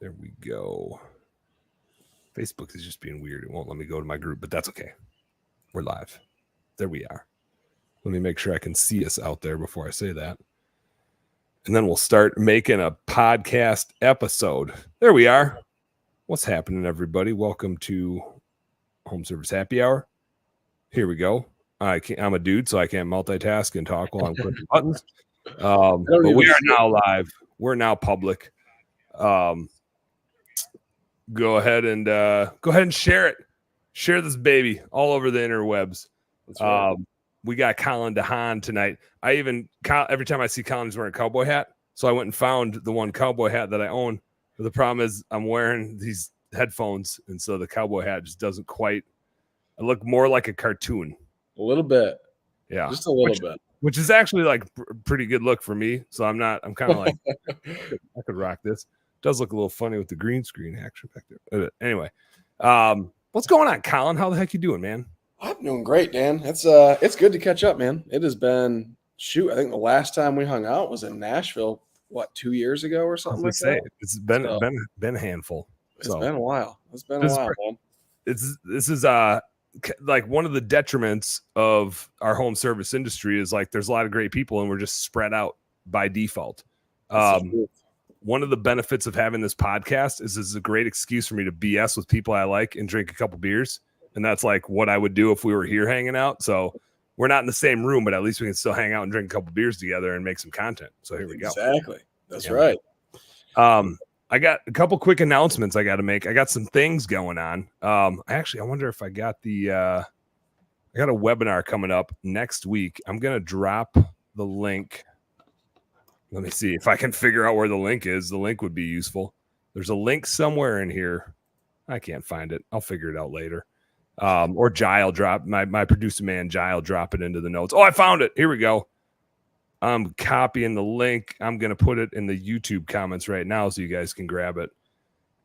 There we go. Facebook is just being weird. It won't let me go to my group, but that's okay. We're live. There we are. Let me make sure I can see us out there before I say that. And then we'll start making a podcast episode. There we are. What's happening, everybody? Welcome to Home Service Happy Hour. Here we go. I'm a dude, so I can't multitask and talk while I'm clicking buttons. But we are now live. We're now public. Go ahead and share it. Share this baby all over the interwebs. That's right. We got Colin DeHaan tonight. Every time I see Colin, he's wearing a cowboy hat. So I went and found the one cowboy hat that I own. But the problem is I'm wearing these headphones, and so the cowboy hat just doesn't quite. I look more like a cartoon. A little bit. Yeah. Just a little bit. Which is actually like pretty good look for me. So I'm kind of like, I could rock this. Does look a little funny with the green screen action back there. Anyway, what's going on, Colin? How the heck you doing, man? I'm doing great, Dan. It's good to catch up, man. It has been I think the last time we hung out was in Nashville, 2 years ago or something like that? It's been a handful. It's been a while. It's been a while, man. This is like one of the detriments of our home service industry is like there's a lot of great people and we're just spread out by default. One of the benefits of having this podcast is a great excuse for me to BS with people I like and drink a couple beers. And that's like what I would do if we were here hanging out. So we're not in the same room, but at least we can still hang out and drink a couple beers together and make some content. So here we go. Exactly. That's right. I got a couple quick announcements I got to make. I got some things going on. I wonder if I got I got a webinar coming up next week. I'm going to drop the link. Let me see if I can figure out where the link is. The link would be useful. There's a link somewhere in here. I can't find it. I'll figure it out later. Or Jai will drop my producer man. Jai will drop it into the notes. Oh, I found it. Here we go. I'm copying the link. I'm going to put it in the YouTube comments right now so you guys can grab it.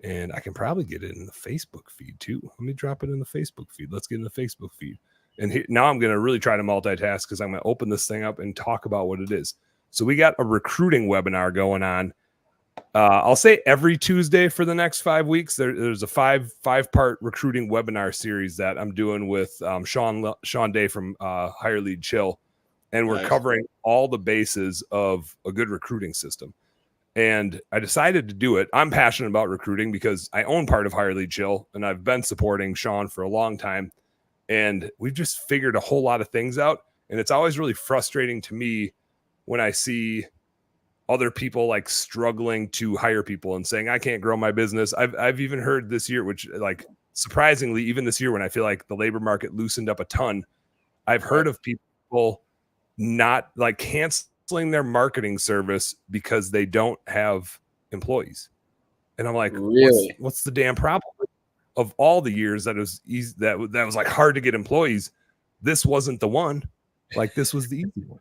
And I can probably get it in the Facebook feed too. Let me drop it in the Facebook feed. Let's get in the Facebook feed. And now I'm going to really try to multitask because I'm going to open this thing up and talk about what it is. So we got a recruiting webinar going on. I'll say every Tuesday for the next 5 weeks. There's a five-part recruiting webinar series that I'm doing with Sean Day from Hire Lead Chill. And we're covering all the bases of a good recruiting system. And I decided to do it. I'm passionate about recruiting because I own part of Hire Lead Chill, and I've been supporting Sean for a long time. And we've just figured a whole lot of things out. And it's always really frustrating to me when I see other people like struggling to hire people and saying, I can't grow my business. I've even heard this year, which like surprisingly, even this year when I feel like the labor market loosened up a ton, I've heard of people not like canceling their marketing service because they don't have employees. And I'm like, really? What's the damn problem? Of all the years that it was easy, that was like hard to get employees, this wasn't the one. Like this was the easy one.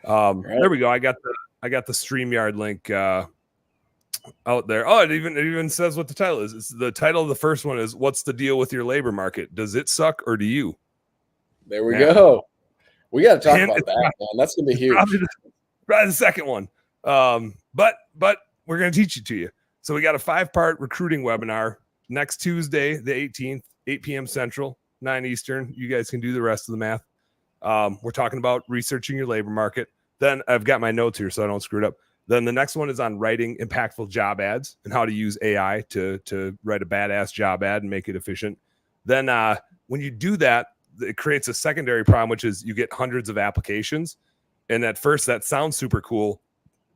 There we go. I got the StreamYard link out there. Oh, it even says what the title is. It's the title of the first one is "What's the deal with your labor market? Does it suck or do you?" There we go. We got to talk about that, man. That's gonna be huge. Probably the second one. But we're gonna teach it to you. So we got a 5-part recruiting webinar next Tuesday, the 18th, 8 p.m. Central, 9 Eastern. You guys can do the rest of the math. We're talking about researching your labor market. Then I've got my notes here so I don't screw it up. Then the next one is on writing impactful job ads and how to use AI to write a badass job ad and make it efficient. Then when you do that, it creates a secondary problem, which is you get hundreds of applications. And at first that sounds super cool.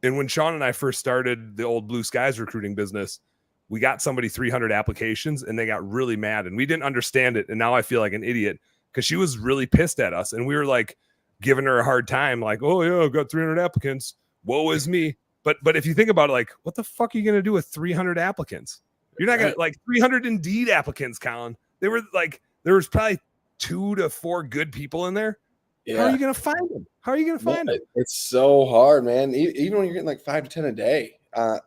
And when Sean and I first started the old Blue Skies recruiting business, we got somebody 300 applications and they got really mad and we didn't understand it. And now I feel like an idiot because she was really pissed at us. And we were like giving her a hard time, like, oh yeah, I've got 300 applicants. Woe is me. But if you think about it, like, what the fuck are you going to do with 300 applicants? You're not going to like 300 Indeed applicants, Colin. They were like, there was probably 2 to 4 good people in there. Yeah. How are you going to find them? How are you going to find them? It's so hard, man. Even when you're getting like 5 to 10 a day,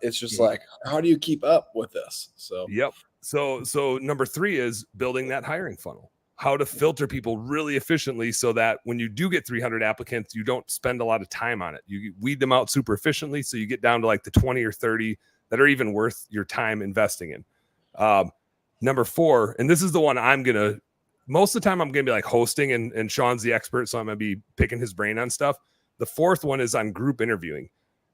it's just like, how do you keep up with this? So, yep. So number 3 is building that hiring funnel. How to filter people really efficiently so that when you do get 300 applicants, you don't spend a lot of time on it. You weed them out super efficiently. So you get down to like the 20 or 30 that are even worth your time investing in. Number 4, and this is the one most of the time I'm going to be like hosting, and Sean's the expert, so I'm going to be picking his brain on stuff. The 4th one is on group interviewing.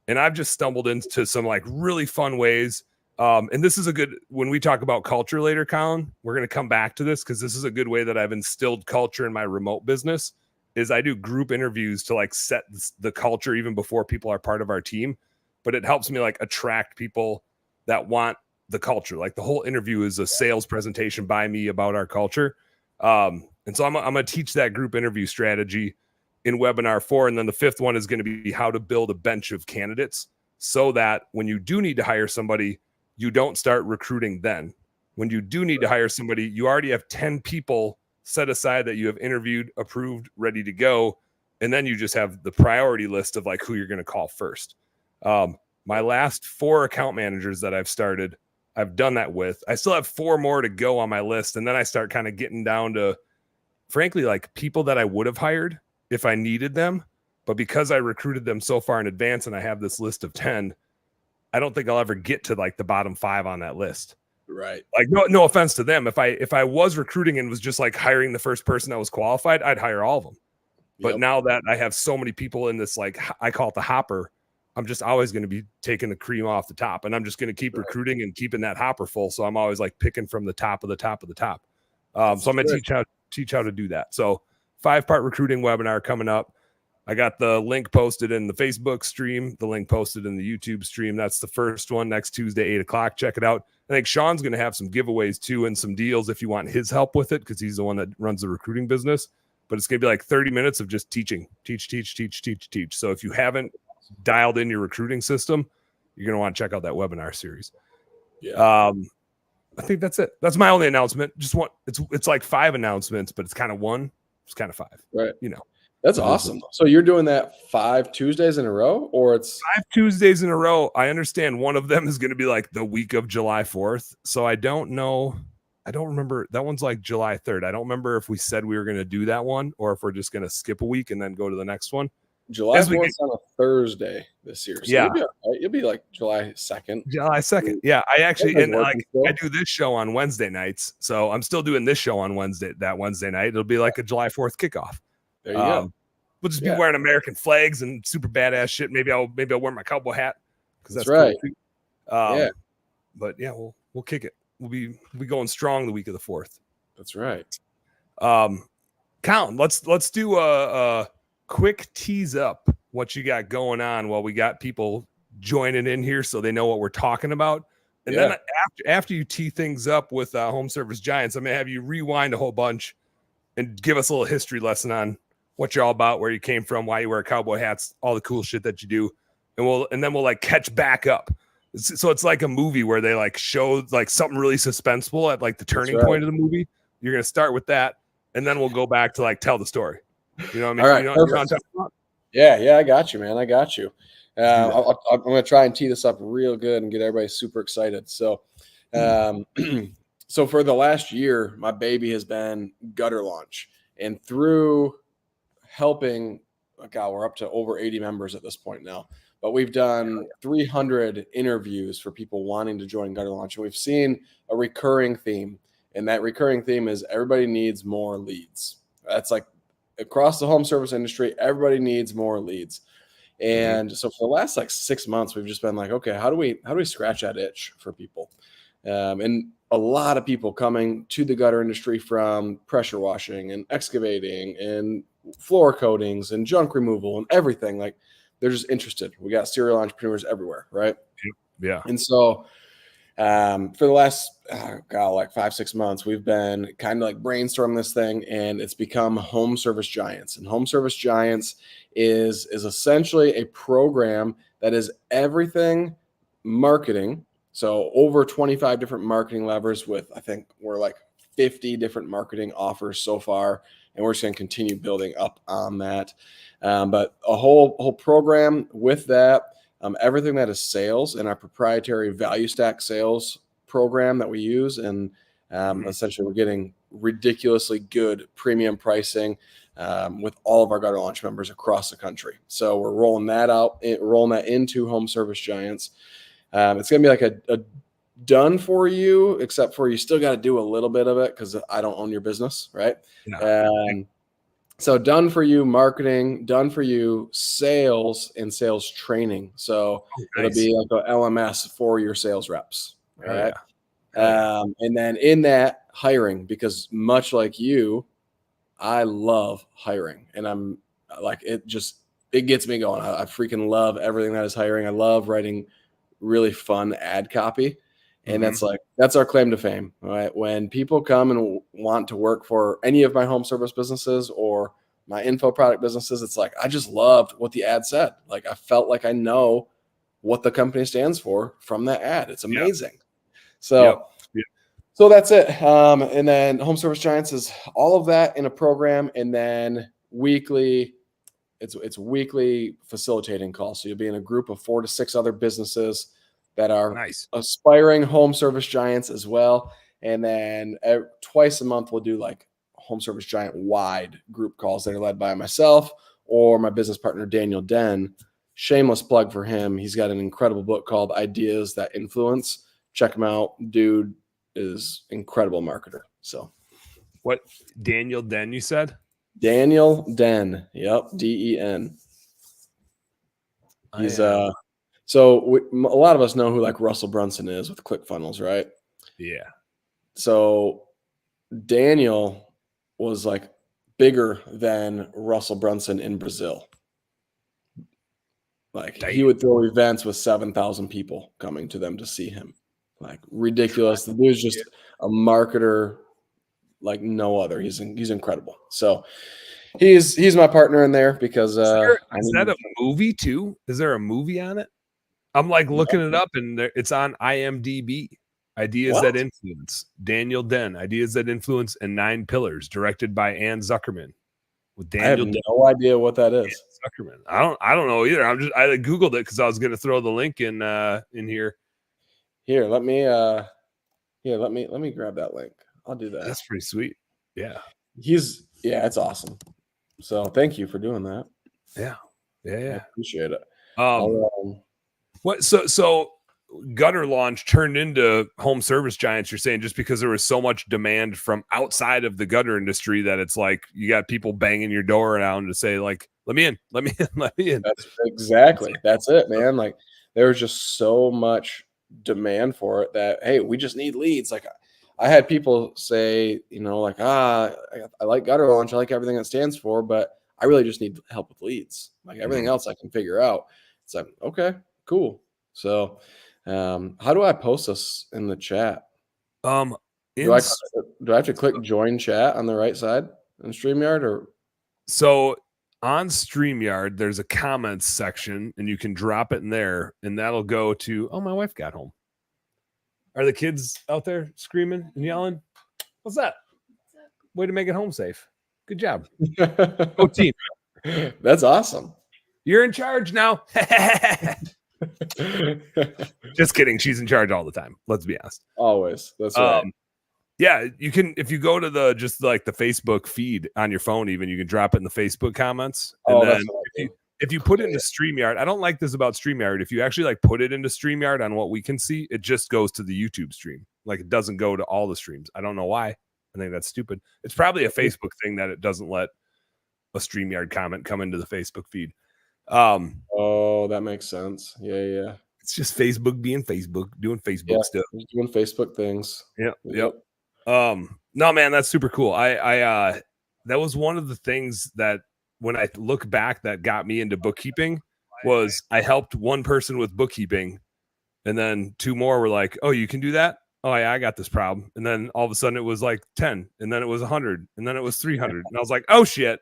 And I've just stumbled into some like really fun ways. And this is a good, when we talk about culture later, Colin, we're going to come back to this because this is a good way that I've instilled culture in my remote business is I do group interviews to like set the culture even before people are part of our team. But it helps me like attract people that want the culture. Like the whole interview is a sales presentation by me about our culture. And so I'm going to teach that group interview strategy in webinar 4. And then the 5th one is going to be how to build a bench of candidates so that when you do need to hire somebody, you don't start recruiting then. When you do need to hire somebody, you already have 10 people set aside that you have interviewed, approved, ready to go. And then you just have the priority list of like who you're going to call first. My last 4 account managers that I've started, I've done that with. I still have 4 more to go on my list. And then I start kind of getting down to, frankly, like people that I would have hired if I needed them, but because I recruited them so far in advance and I have this list of 10, I don't think I'll ever get to like the bottom 5 on that list. Right. Like no offense to them. If I was recruiting and was just like hiring the first person that was qualified, I'd hire all of them. But now that I have so many people in this, like I call it the hopper, I'm just always going to be taking the cream off the top, and I'm just going to keep recruiting and keeping that hopper full. So I'm always like picking from the top of the top of the top. So I'm going to teach how to do that. So 5-part recruiting webinar coming up. I got the link posted in the Facebook stream, the link posted in the YouTube stream. That's the first one next Tuesday, 8:00. Check it out. I think Sean's going to have some giveaways too and some deals if you want his help with it, because he's the one that runs the recruiting business. But it's going to be like 30 minutes of just teaching. So if you haven't dialed in your recruiting system, you're going to want to check out that webinar series. Yeah. I think that's it. That's my only announcement. Just one. It's like 5 announcements, but it's kind of one. It's kind of 5. Right. You know. That's awesome. So you're doing that 5 Tuesdays in a row, or it's 5 Tuesdays in a row. I understand one of them is going to be like the week of July 4th. So I don't know. I don't remember. That one's like July 3rd. I don't remember if we said we were going to do that one or if we're just going to skip a week and then go to the next one. July 4th on a Thursday this year. So yeah. You'll be like July 2nd. July 2nd. Yeah. I actually, and like I do this show on Wednesday nights. So I'm still doing this show on that Wednesday night. It'll be like a July 4th kickoff. There you go. We'll just be wearing American flags and super badass shit. Maybe I'll wear my cowboy hat because that's right. Cool. But yeah, we'll kick it. We'll be going strong the week of the 4th. That's right. Colin, let's do a quick tease up what you got going on while we got people joining in here so they know what we're talking about. And then after you tee things up with Home Service Giants, I'm gonna have you rewind a whole bunch and give us a little history lesson on what you're all about, where you came from, why you wear cowboy hats, all the cool shit that you do. And then we'll like catch back up. So it's like a movie where they like show like something really suspenseful at like the turning point of the movie. You're going to start with that. And then we'll go back to like tell the story. You know what I mean? All right. You know what I'm talking about? Yeah. I got you, man. I got you. I'm going to try and tee this up real good and get everybody super excited. So, so for the last year, my baby has been Gutter Launch, and through helping, we're up to over 80 members at this point now, but we've done 300 interviews for people wanting to join Gutter Launch. And we've seen a recurring theme, and that recurring theme is everybody needs more leads. That's like across the home service industry, everybody needs more leads. And so for the last like 6 months, we've just been like, okay, how do we scratch that itch for people? And a lot of people coming to the gutter industry from pressure washing and excavating and floor coatings and junk removal and everything. Like, they're just interested. We got serial entrepreneurs everywhere, right? Yeah. And so for the last like 5-6 months, we've been kind of like brainstorming this thing, and it's become Home Service Giants. And Home Service Giants is essentially a program that is everything marketing. So over 25 different marketing levers with, I think we're like 50 different marketing offers so far. And we're just going to continue building up on that. But a whole program with that, everything that is sales and our proprietary value stack sales program that we use. And essentially we're getting ridiculously good premium pricing with all of our Gutter Launch members across the country. So we're rolling that out, rolling that into Home Service Giants. It's going to be like a done for you, except for you still got to do a little bit of it because I don't own your business, right? Yeah. So done for you marketing, done for you sales and sales training. So it'll be like a LMS for your sales reps. All right. And then in that, hiring, because much like you, I love hiring, and I'm like, it gets me going. I freaking love everything that is hiring. I love writing really fun ad copy. And that's our claim to fame, right? When people come and want to work for any of my home service businesses or my info product businesses, it's like, I just loved what the ad said. Like, I felt like I know what the company stands for from that ad. It's amazing. So that's it. And then Home Service Giants is all of that in a program. And then weekly, it's weekly facilitating calls. So you'll be in a group of 4 to 6 other businesses that are aspiring home service giants as well. And then twice a month, we'll do like home service giant wide group calls that are led by myself or my business partner, Daniel Den. Shameless plug for him. He's got an incredible book called Ideas That Influence. Check him out. Dude is incredible marketer. So what, Daniel Den, you said? Daniel Den. Yep. Den. He's so a lot of us know who like Russell Brunson is with ClickFunnels, right? Yeah. So Daniel was like bigger than Russell Brunson in Brazil. Like he would throw events with 7,000 people coming to them to see him. Like ridiculous. The dude's just a marketer like no other. He's incredible. So he's my partner in there because is that a movie too? Is there a movie on it? I'm like looking it up and it's on IMDb. Ideas That Influence. Daniel Den. Ideas That Influence and 9 Pillars, directed by Ann Zuckerman. With Daniel I have no idea what that is. Zuckerman. I don't know either. I googled it because I was going to throw the link in here. Here, let me grab that link. I'll do that. That's pretty sweet. Yeah. It's awesome. So thank you for doing that. Yeah. I appreciate it. So Gutter Launch turned into Home Service Giants, you're saying, just because there was so much demand from outside of the gutter industry that it's like you got people banging your door around to say like, let me in. That's it, man. Like there was just so much demand for it that, hey, we just need leads. Like I had people say, like, I like Gutter Launch. I like everything that stands for, but I really just need help with leads. Like everything else I can figure out. It's like, okay, cool. So how do I post this in the chat? Do I have to click join chat on the right side in StreamYard or? So on StreamYard, there's a comments section and you can drop it in there and that'll go to, my wife got home. Are the kids out there screaming and yelling? What's that? Way to make it home safe. Good job. Go team. That's awesome. You're in charge now. Just kidding. She's in charge all the time. Let's be honest. Always. That's right. Yeah, you can, if you go to the Facebook feed on your phone, even you can drop it in the Facebook comments. And then if you put it into StreamYard, I don't like this about StreamYard. If you actually put it into StreamYard on what we can see, it just goes to the YouTube stream. Like it doesn't go to all the streams. I don't know why. I think that's stupid. It's probably a Facebook thing that it doesn't let a StreamYard comment come into the Facebook feed. That makes sense. Yeah. It's just Facebook being Facebook, doing Facebook stuff. Doing Facebook things. Yep. No, man, that's super cool. I that was one of the things that when I look back that got me into bookkeeping was I helped one person with bookkeeping and then 2 more were like, oh, you can do that? Oh yeah, I got this problem. And then all of a sudden it was like 10 and then it was 100 and then it was 300. And I was like, oh shit.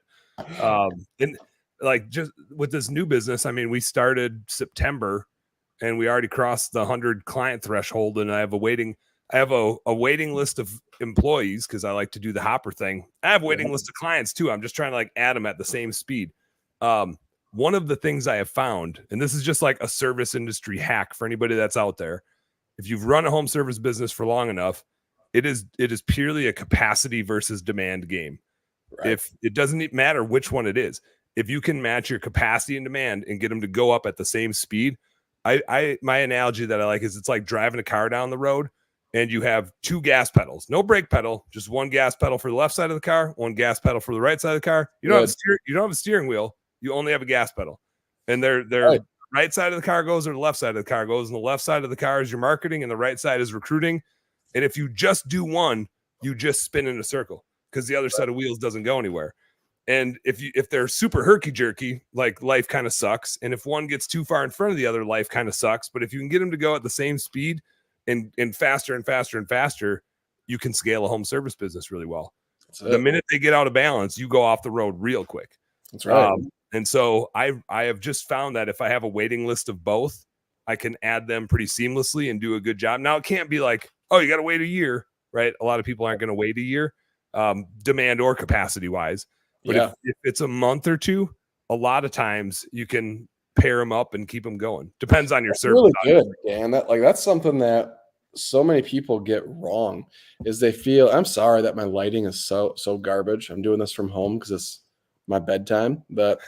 And like just with this new business, I mean, we started September and we already crossed the 100 client threshold and I have a waiting list of employees because I like to do the hopper thing. I have a waiting list of clients too. I'm just trying to add them at the same speed. One of the things I have found, and this is just like a service industry hack for anybody that's out there. If you've run a home service business for long enough, it is purely a capacity versus demand game. Right. If it doesn't matter which one it is, if you can match your capacity and demand and get them to go up at the same speed, my analogy that I like is it's like driving a car down the road and you have 2 gas pedals, no brake pedal, just 1 gas pedal for the left side of the car, 1 gas pedal for the right side of the car. You don't have a steering wheel. You only have a gas pedal, and they're right side of the car goes or the left side of the car goes, and the left side of the car is your marketing and the right side is recruiting. And if you just do one, you just spin in a circle because the other set of wheels doesn't go anywhere. And if they're super herky jerky, like life kind of sucks. And if one gets too far in front of the other, life kind of sucks. But if you can get them to go at the same speed and faster and faster and faster, you can scale a home service business really well. The minute they get out of balance, you go off the road real quick. That's right. And so I have just found that if I have a waiting list of both, I can add them pretty seamlessly and do a good job. Now, it can't be like, oh, you got to wait a year, right? A lot of people aren't going to wait a year, demand or capacity wise. But if it's a month or 2, a lot of times you can pair them up and keep them going. Depends on your service. Really good, Dan. That's something that so many people get wrong is they feel, I'm sorry that my lighting is so garbage. I'm doing this from home because it's my bedtime, but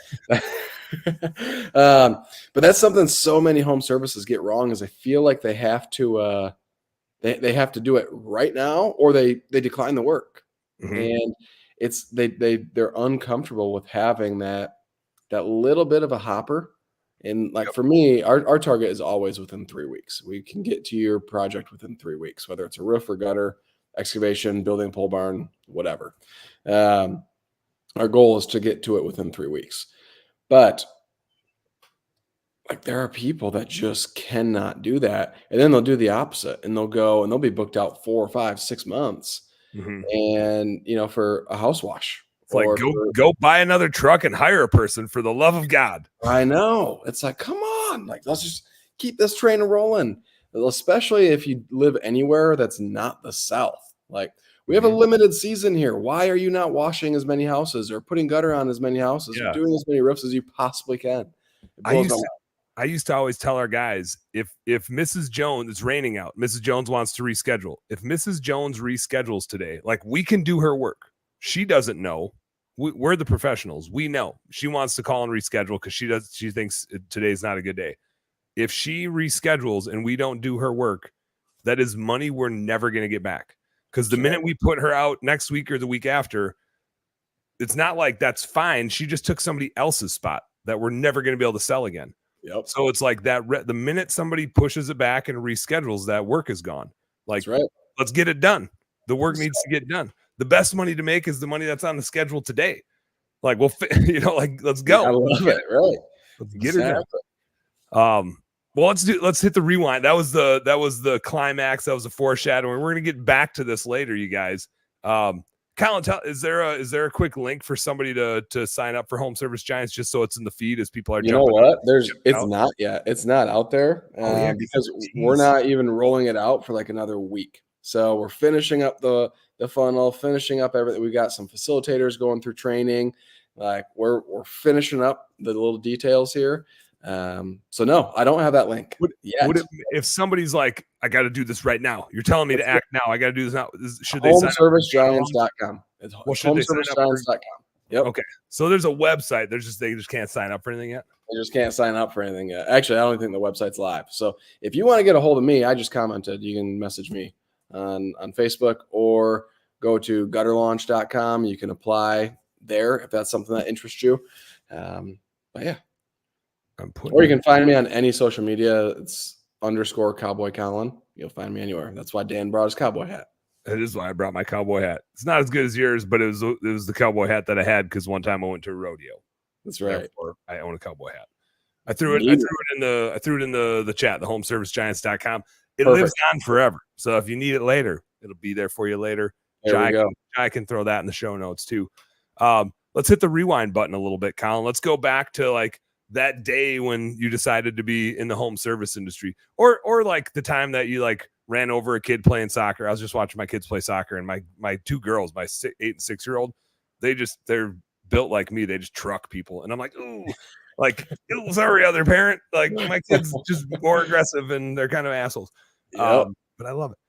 but that's something so many home services get wrong is they feel like they have to they have to do it right now or they decline the work. And it's they're uncomfortable with having that little bit of a hopper. And like for me, our target is always within 3 weeks. We can get to your project within 3 weeks, whether it's a roof or gutter, excavation, building a pole barn, whatever. Our goal is to get to it within 3 weeks. But like there are people that just cannot do that. And then they'll do the opposite and they'll go and they'll be booked out 4 or 5, 6 months. And for a house wash. It's like go buy another truck and hire a person for the love of God. I know. It's like, come on, like let's just keep this train rolling. Especially if you live anywhere that's not the South. Like we have a limited season here. Why are you not washing as many houses or putting gutter on as many houses or doing as many roofs as you possibly can? I used to always tell our guys, if Mrs. Jones, it's raining out, Mrs. Jones wants to reschedule. If Mrs. Jones reschedules today, like we can do her work. She doesn't know. We're the professionals. We know. She wants to call and reschedule because she thinks today's not a good day. If she reschedules and we don't do her work, that is money we're never going to get back. Because the minute we put her out next week or the week after, it's not like that's fine. She just took somebody else's spot that we're never going to be able to sell again. Yep. So it's like that. The minute somebody pushes it back and reschedules, that work is gone. Like, let's get it done. The work needs to get done. The best money to make is the money that's on the schedule today. Like, let's go. I love it. Right. Let's get it done. Well, let's hit the rewind. That was the climax. That was the foreshadowing. We're going to get back to this later, you guys. Colin, is there a quick link for somebody to sign up for Home Service Giants just so it's in the feed as people are jumping? You know what? It's not yet. It's not out there because we're not even rolling it out for like another week. So we're finishing up the funnel, finishing up everything. We got some facilitators going through training. Like we're finishing up the little details here. So no, I don't have that link yet. If somebody's like, I got to do this right now, you're telling me to act now. I got to do this now. Should they HomeServiceGiants.com. It's HomeServiceGiants.com. Yep. Okay. So there's a website. They just can't sign up for anything yet. They just can't sign up for anything yet. Actually, I don't think the website's live. So if you want to get a hold of me, I just commented. You can message me on Facebook or go to gutterlaunch.com. You can apply there if that's something that interests you. But yeah. Or you can find me on any social media. It's _Cowboy Colin. You'll find me anywhere. That's why Dan brought his cowboy hat. That is why I brought my cowboy hat. It's not as good as yours, but it was the cowboy hat that I had because one time I went to a rodeo. That's right. Therefore, I own a cowboy hat. I threw it in the chat, the homeservicegiants.com. It lives on forever. So if you need it later, it'll be there for you later. I can throw that in the show notes too. Let's hit the rewind button a little bit, Colin. Let's go back to like that day when you decided to be in the home service industry, or like the time that you like ran over a kid playing soccer. I was just watching my kids play soccer, and my 2 girls, my 8 and 6-year-old, they're built like me. They just truck people, and I'm like, ooh, like sorry, other parent. Like my kids just more aggressive, and they're kind of assholes. Yep. But I love it.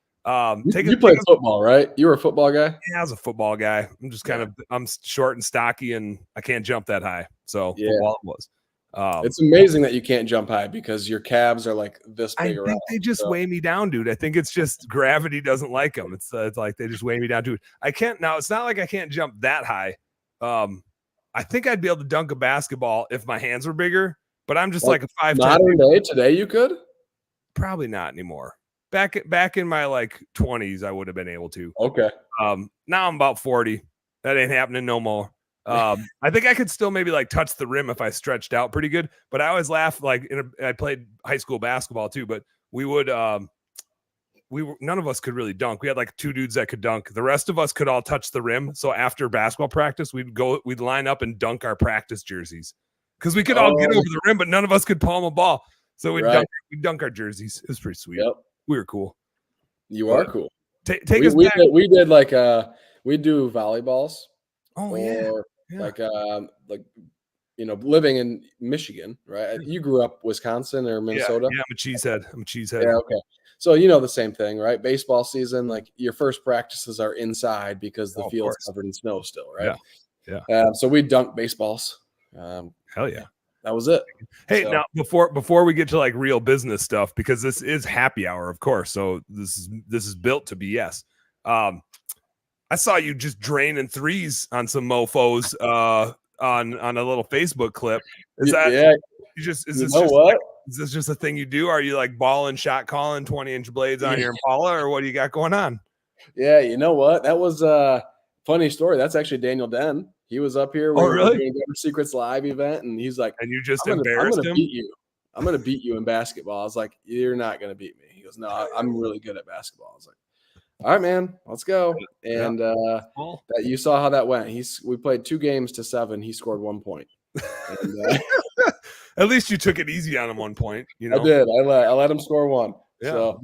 You played football, right? You were a football guy? Yeah, I was a football guy. I'm just I'm short and stocky, and I can't jump that high. So football it was. It's amazing that you can't jump high because your calves are like this I big around. think they just weigh me down, dude. I think it's just gravity doesn't like them. It's like they just weigh me down, dude. I can't now. It's not like I can't jump that high. I think I'd be able to dunk a basketball if my hands were bigger, but I'm just like a 5'10". Modern day today, you could probably not anymore. Back in my like 20s, I would have been able to. Okay. Now I'm about 40. That ain't happening no more. I think I could still maybe like touch the rim if I stretched out pretty good. But I always laugh like I played high school basketball too. But we would none of us could really dunk. We had like 2 dudes that could dunk. The rest of us could all touch the rim. So after basketball practice, we'd line up and dunk our practice jerseys because we could all get over the rim, but none of us could palm a ball. So we'd dunk our jerseys. It was pretty sweet. Yep. We were cool. You are cool. Take us back. We did like we do volleyballs. Oh yeah. Like living in Michigan, right? You grew up Wisconsin or Minnesota? Yeah, I'm a cheesehead. Yeah, okay. So the same thing, right? Baseball season, like your first practices are inside because the field's covered in snow still, right? Yeah. So we dunk baseballs. Hell yeah. That was it. Hey, now before we get to like real business stuff, because this is happy hour, of course. So this is built to BS. I saw you just draining threes on some mofos on a little Facebook clip. Is this just a thing you do? Are you like balling, shot calling, 20-inch blades on your Impala, or what do you got going on? Yeah, you know what? That was a funny story. That's actually Daniel Den. He was up here. We were doing a Secrets Live event, and he's like, and you just embarrassed him? I'm going to beat you in basketball. I was like, you're not going to beat me. He goes, no, I'm really good at basketball. I was like, all right, man, let's go. And that you saw how that went. We played 2 games to 7. He scored 1 point. And, at least you took it easy on him 1 point. You know, I did. I let him score 1. Yeah. So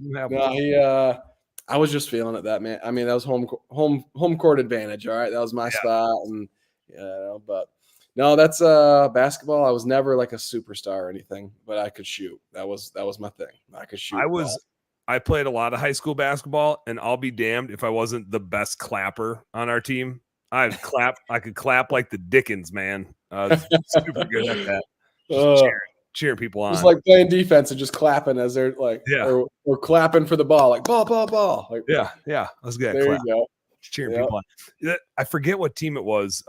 I was just feeling it, that man. I mean, that was home court advantage. All right, that was my spot, and but no, that's basketball. I was never like a superstar or anything, but I could shoot. That was my thing. I could shoot. I played a lot of high school basketball, and I'll be damned if I wasn't the best clapper on our team. I could clap like the Dickens, man. Super good at that. Cheering people on. Just like playing defense and just clapping as they're like, or clapping for the ball, like ball. Like, yeah. Let's get there. You go. Cheering people on. I forget what team it was.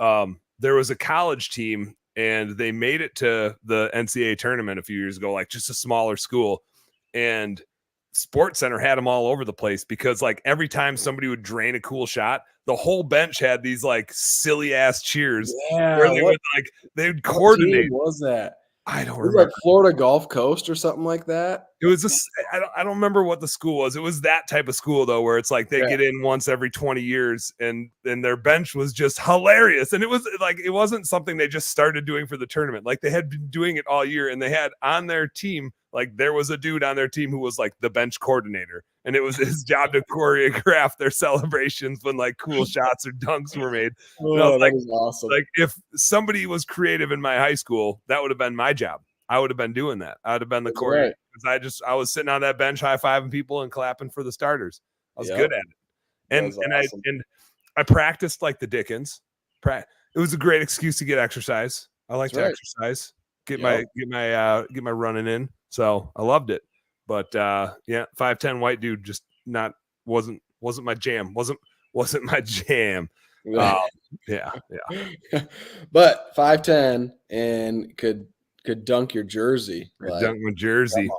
There was a college team, and they made it to the NCAA tournament a few years ago, like just a smaller school, and Sports Center had them all over the place because like every time somebody would drain a cool shot, the whole bench had these like silly ass cheers. Yeah, where they would coordinate. What was that? I don't remember. Like Florida Gulf Coast or something like that. It was I don't remember what the school was. It was that type of school though, where it's like they get in once every 20 years, and their bench was just hilarious. And it was like it wasn't something they just started doing for the tournament. Like they had been doing it all year, and they had on their team, like there was a dude on their team who was like the bench coordinator, and it was his job to choreograph their celebrations when like cool shots or dunks were made. Oh, that was awesome. Like if somebody was creative in my high school, that would have been my job. I would have been doing that. I would have been the coordinator because I was sitting on that bench high-fiving people and clapping for the starters. I was good at it. And I practiced like the Dickens. It was a great excuse to get exercise. I like to exercise, get my running in. So I loved it. But 5'10" white dude just wasn't my jam. Wasn't my jam. Yeah. But 5'10" and could dunk your jersey. Dunk my jersey.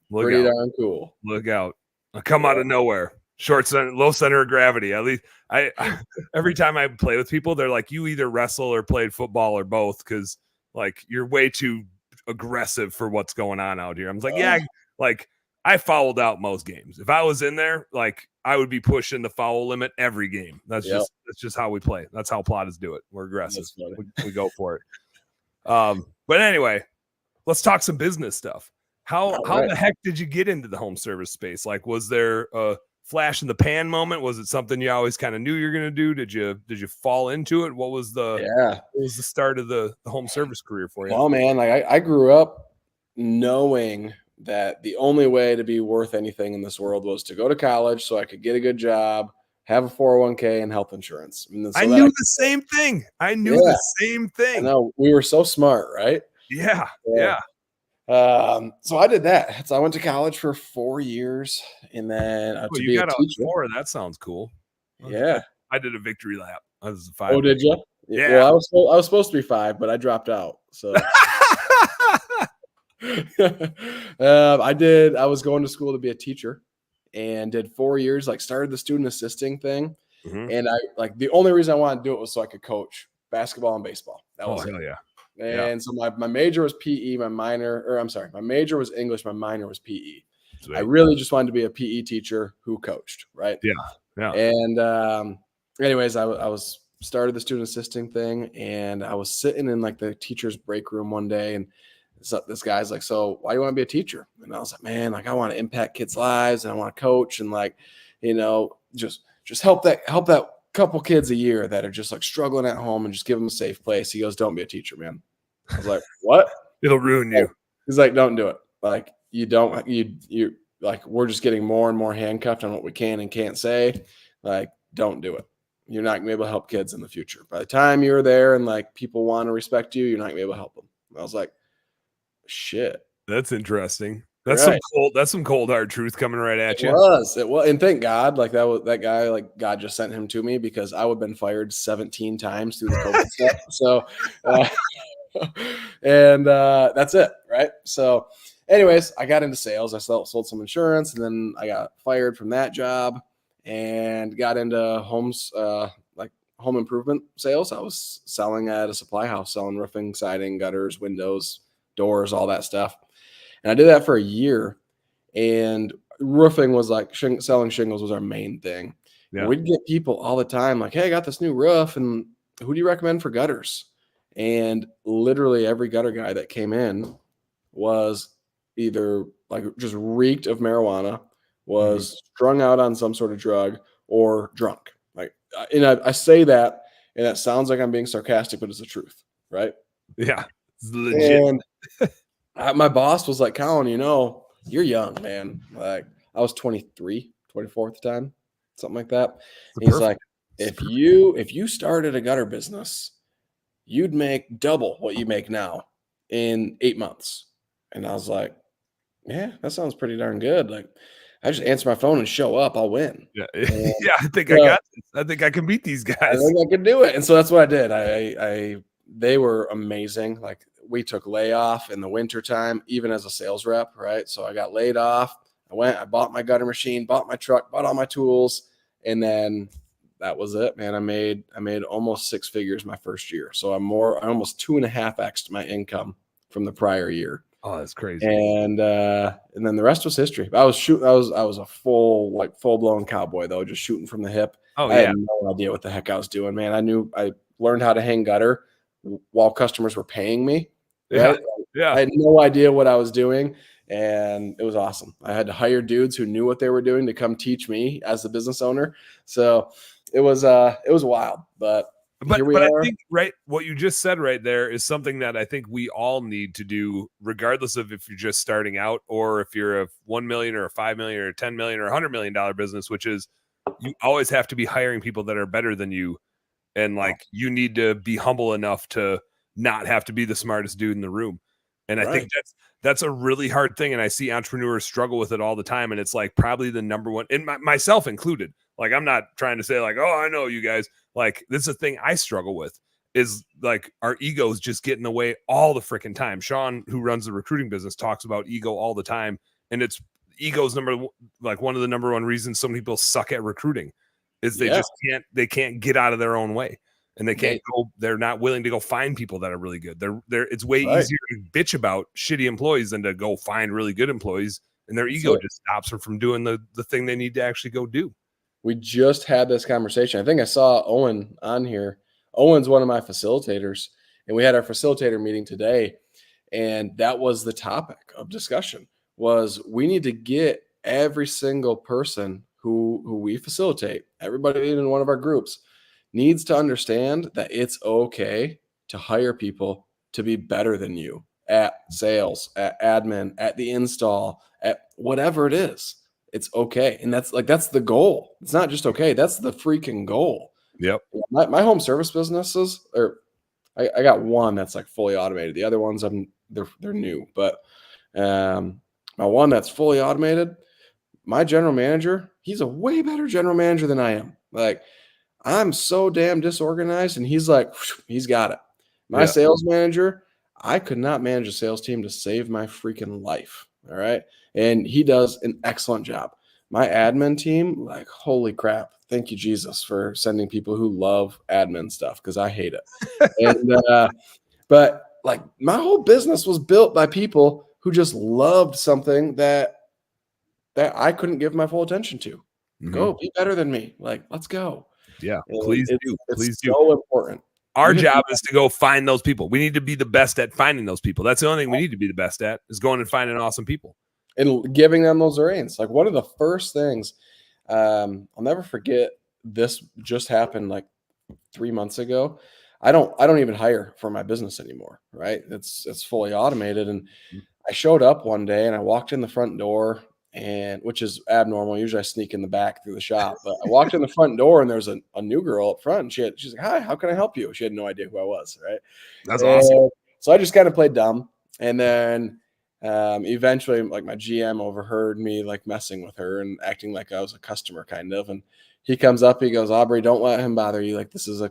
Pretty darn cool. Look out. I come out of nowhere. Short center, low center of gravity. At least I every time I play with people, they're like, you either wrestle or played football or both, because like you're way too aggressive for what's going on out here. I'm like, like I fouled out most games. If I was in there, like I would be pushing the foul limit every game. That's just how we play. That's how Plotters do it. We're aggressive. We go for it. But anyway, let's talk some business stuff. How the heck did you get into the home service space? Like, was there a flash in the pan moment? Was it something you always kind of knew you were going to do? Did you fall into it? What was the start of the home service career for you? Well, man, like I grew up knowing that the only way to be worth anything in this world was to go to college so I could get a good job, have a 401k and health insurance. I knew the same thing. I know we were so smart, right? Yeah. So, Yeah. so I did that. So I went to college for 4 years, and then Oh, to you be a got a teacher. 4. That sounds cool. Yeah. I did a victory lap. I was a Oh, 5. did you? Yeah. Well, I was supposed to be 5, but I dropped out. So I was going to school to be a teacher, and did 4 years. Like, started the student assisting thing, Mhm. and the only reason I wanted to do it was so I could coach basketball and baseball. That Oh, was it. hell yeah. Yeah. And so my major was PE, my major was English, my minor was PE. I Sweet. really just wanted to be a PE teacher who coached, right? Yeah. Yeah. And anyways, I was started the student assisting thing, and I was sitting in like the teacher's break room one day, and this guy's like, "So why do you want to be a teacher?" And I was like, "Man, like I want to impact kids' lives, and I want to coach, and like, just help that couple kids a year that are just like struggling at home, and just give them a safe place." He goes, "Don't be a teacher, man." I was like, "What?" It'll ruin you. He's like, "Don't do it. Like you don't you like we're just getting more and more handcuffed on what we can and can't say. Like, don't do it. You're not gonna be able to help kids in the future. By the time you're there and like people want to respect you, you're not gonna be able to help them." And I was like, "Shit." That's interesting. Right. That's some cold hard truth coming right at you. It was, and thank God, like that guy, like God just sent him to me, because I would have been fired 17 times through the COVID stuff. So, uh, and that's it, right? So, anyways, I got into sales. I sold some insurance, and then I got fired from that job and got into homes, like home improvement sales. I was selling at a supply house, selling roofing, siding, gutters, windows, doors, all that stuff. And I did that for a year. And roofing was like selling shingles was our main thing. And Yeah. we'd get people all the time like, "Hey, I got this new roof, and who do you recommend for gutters?" And literally every gutter guy that came in was either like just reeked of marijuana, Mhm. was strung out on some sort of drug, or drunk. Like, and I say that, and that sounds like I'm being sarcastic, but it's the truth, right? Yeah. It's legit. And my boss was like, "Colin, you're young, man." Like, I was 23, 24 at the time, something like that. It's And he's perfect. like, if you started a gutter business, you'd make double what you make now in 8 months." And I was like, "Yeah, that sounds pretty darn good. Like, I just answer my phone and show up, I'll win." Yeah. And Yeah, I think I so got this. I think I can beat these I guys. think I could do it. And so that's what I did. They were amazing. Like, we took layoff in the winter time, even as a sales rep, right? So I got laid off. I bought my gutter machine, bought my truck, bought all my tools, and then that was it, man. I made almost 6 figures my first year. So I almost 2.5x my income from the prior year. Oh, that's crazy. And then the rest was history. I was a full blown cowboy though, just shooting from the hip. Oh, I had yeah. no idea what the heck I was doing, man. I learned how to hang gutter while customers were paying me, Yeah. right? Yeah. I had no idea what I was doing, and it was awesome. I had to hire dudes who knew what they were doing to come teach me as the business owner. So it was wild, but But here we but I are. think right what you just said right there is something that I think we all need to do, regardless of if you're just starting out or if you're a 1 million or a 5 million or a 10 million or $100 million business, which is you always have to be hiring people that are better than you. And Oh, like you need to be humble enough to not have to be the smartest dude in the room. And I think right. that's a really hard thing. And I see entrepreneurs struggle with it all the time. And it's like probably the number one, and myself included. Like, I'm not trying to say like, oh, I know you guys. Like, this is a thing I struggle with, is like our egos just get in the way all the freaking time. Sean, who runs the recruiting business, talks about ego all the time. And it's ego's one of the number one reasons so many people suck at recruiting is Yeah. they can't get out of their own way, and They they're not willing to go find people that are really good. It's way right. easier to bitch about shitty employees than to go find really good employees, and their That's ego it. just stops them from doing the thing they need to actually go do. We just had this conversation. I think I saw Owen on here. Owen's one of my facilitators, and we had our facilitator meeting today, and that was the topic of discussion. Was we need to get every single person who we facilitate, everybody in one of our groups needs to understand that it's okay to hire people to be better than you at sales, at admin, at the install, at whatever it is. It's okay. And that's the goal. It's not just okay. That's the freaking goal. Yep. My home service businesses, or I got one that's like fully automated. The other ones I'm they're new. But my one that's fully automated, my general manager, he's a way better general manager than I am. Like, I'm so damn disorganized, and he's like, he's got it. My sales manager, I could not manage a sales team to save my freaking life. All right. And he does an excellent job. My admin team, like, holy crap. Thank you, Jesus, for sending people who love admin stuff, because I hate it. And but like, my whole business was built by people who just loved something that I couldn't give my full attention to. Go be better than me. Like, let's go. Yeah, And please do. It's Please do. so important. Our job is to go find those people. We need to be the best at finding those people. That's the only thing we need to be the best at, is going and finding awesome people and giving them those reins. Like, one of the first things, I'll never forget, this just happened like 3 months ago. I don't even hire for my business anymore. Right. It's fully automated. And I showed up one day and I walked in the front door, and which is abnormal. Usually I sneak in the back through the shop, but I walked in the front door and there's a new girl up front, and she's like, "Hi, how can I help you?" She had no idea who I was. Right. That's awesome. So I just kind of played dumb. And then eventually, like, my GM overheard me like messing with her and acting like I was a customer, kind of. And he comes up, he goes, "Aubrey, don't let him bother you. Like, this is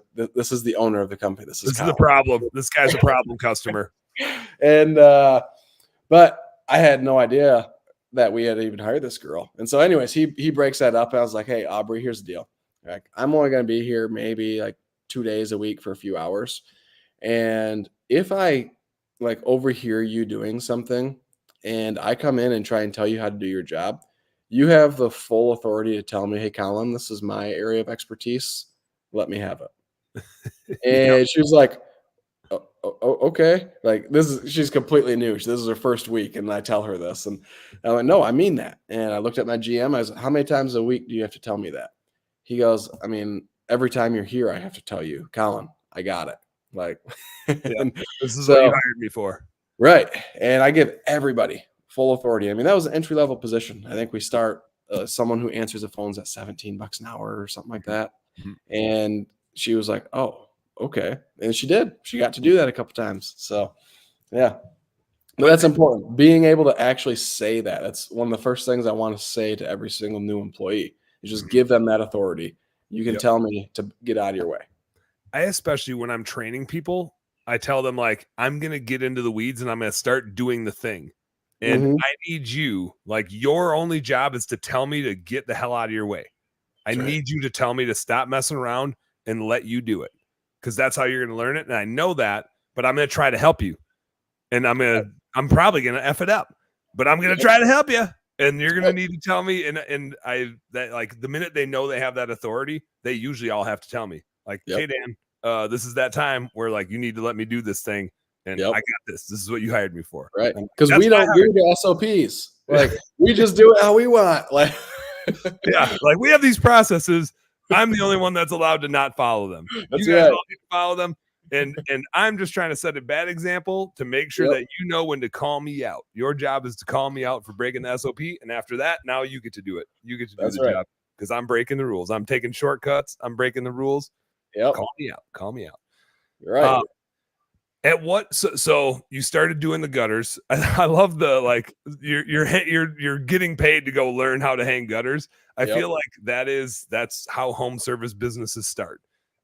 the owner of the company. This is the problem. This guy's a problem customer." And but I had no idea that we had even hired this girl. And so anyways, he breaks that up. And I was like, "Hey, Aubrey, here's the deal. Like, I'm only going to be here maybe like 2 days a week for a few hours. And if I like overhear you doing something and I come in and try and tell you how to do your job, you have the full authority to tell me, 'Hey, Colin, this is my area of expertise. Let me have it.'" And she was like, okay. Like, she's completely new. This is her first week. And I tell her this, and I went, "No, I mean that." And I looked at my GM. I was like, "How many times a week do you have to tell me that?" He goes, "I mean, every time you're here, I have to tell you, Colin, I got it." Like, this is what you hired me for. Right. And I give everybody full authority. I mean, that was an entry-level position. I think we start someone who answers the phones at $17 an hour or something like that. And she was like, "Oh, okay." And she did. She got to do that a couple times. So, yeah. But that's important. Being able to actually say that. That's one of the first things I want to say to every single new employee, is just give them that authority. You can tell me to get out of your way. I, especially when I'm training people, I tell them, like, I'm going to get into the weeds and I'm going to start doing the thing. And I need you, like, your only job is to tell me to get the hell out of your way. I need you to tell me to stop messing around and let you do it, because that's how you're going to learn it. And I know that, but I'm going to try to help you. And I'm probably going to F it up, but I'm going to try to help you. And you're going to need to tell me. And that, like, the minute they know they have that authority, they usually all have to tell me, like, "Hey, Dan, this is that time where, like, you need to let me do this thing. And I got this. This is what you hired me for." Right. Because we don't do the SOPs. Like, we just do it how we want. Like, yeah, like, we have these processes. I'm the only one that's allowed to not follow them. That's you guys right. all need to follow them. And I'm just trying to set a bad example to make sure that you know when to call me out. Your job is to call me out for breaking the SOP. And after that, now you get to do it. You get to do the job, because I'm breaking the rules. I'm taking shortcuts. I'm breaking the rules. Call me out. Call me out. You're right. At what? So you started doing the gutters. I love the, like, you're getting paid to go learn how to hang gutters. I feel like that's how home service businesses start.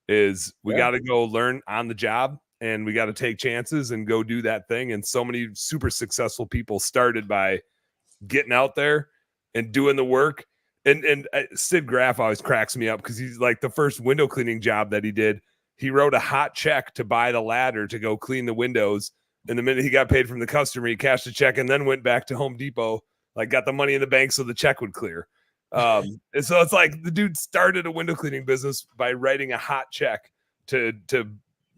Is we got to go learn on the job, and we got to take chances and go do that thing. And so many super successful people started by getting out there and doing the work. And Sid Graff always cracks me up, because he's like, the first window cleaning job that he did, he wrote a hot check to buy the ladder to go clean the windows. And the minute he got paid from the customer, he cashed a check and then went back to Home Depot, like, got the money in the bank so the check would clear. And so it's like, the dude started a window cleaning business by writing a hot check to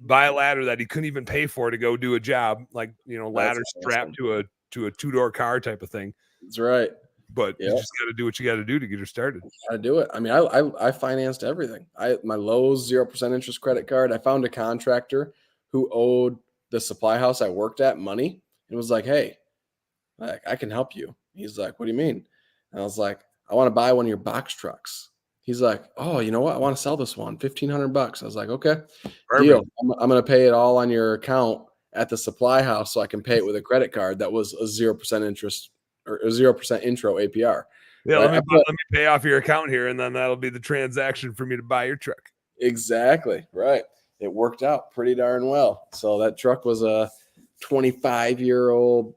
buy a ladder that he couldn't even pay for to go do a job, like, ladder strapped to a 2-door car type of thing. That's right. But you just got to do what you got to do to get her started. Got to do it. I mean, I financed everything. My Lowe's 0% interest credit card. I found a contractor who owed the supply house I worked at money, and was like, "Hey, like, I can help you." He's like, "What do you mean?" And I was like, "I want to buy one of your box trucks." He's like, "Oh, you know what? I want to sell this one, $1,500. I was like, "Okay, deal. I'm going to pay it all on your account at the supply house so I can pay it with a credit card that was a 0% interest or a 0% intro APR. Yeah, right? let me pay off your account here, and then that'll be the transaction for me to buy your truck. Exactly. Right. It worked out pretty darn well. So that truck was a 25-year-old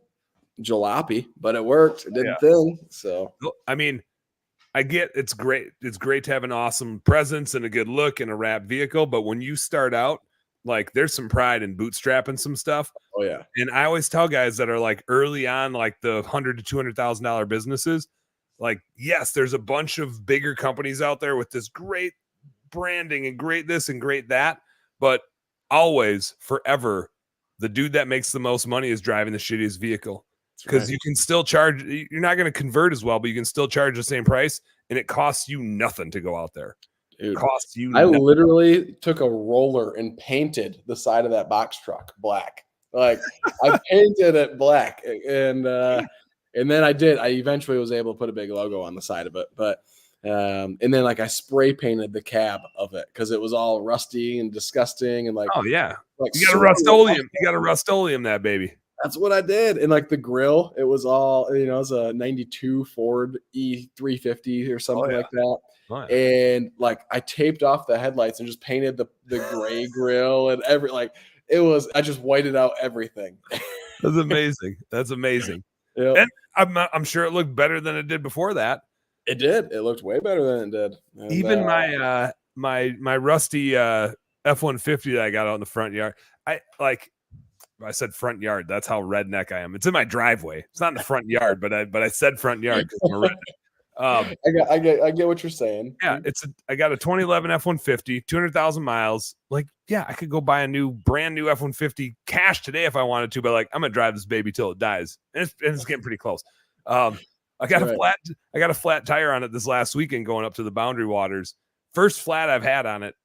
jalopy, but it worked. It did the thing. So I mean, I get it's great. It's great to have an awesome presence and a good look and a wrapped vehicle. But when you start out, like there's some pride in bootstrapping some stuff. oh yeah. And I always tell guys that are like early on, like the $100,000 to $200,000 businesses, like, yes, there's a bunch of bigger companies out there with this great branding and great this and great that. But always, forever, the dude that makes the most money is driving the shittiest vehicle. Because you can still charge, you're not going to convert as well, but you can still charge the same price, and it costs you nothing to go out there. Dude, it costs you I nothing. literally took a roller and painted the side of that box truck black. Like I painted it black, and then I eventually was able to put a big logo on the side of it, but and then like I spray painted the cab of it because it was all rusty and disgusting and like, oh yeah, like you got to Rust-Oleum. You got to Rust-Oleum that baby. That's what I did. And like the grill, it was all, it was a 92 Ford E350 or something like that. Oh, yeah. And like I taped off the headlights and just painted the gray grill and I just whited out everything. That's amazing. That's amazing. Yep. And I'm sure it looked better than it did before that. It did. It looked way better than it did. And, even my rusty F-150 that I got out in the front yard. I said front yard. That's how redneck I am. It's in my driveway. It's not in the front yard, but I said front yard because I'm a redneck. I get what you're saying. Yeah, I got a 2011 F-150, 200,000 miles. Like, yeah, I could go buy a brand new F-150 cash today if I wanted to, but like I'm gonna drive this baby till it dies, and it's getting pretty close. I got a flat tire on it this last weekend going up to the Boundary Waters. First flat I've had on it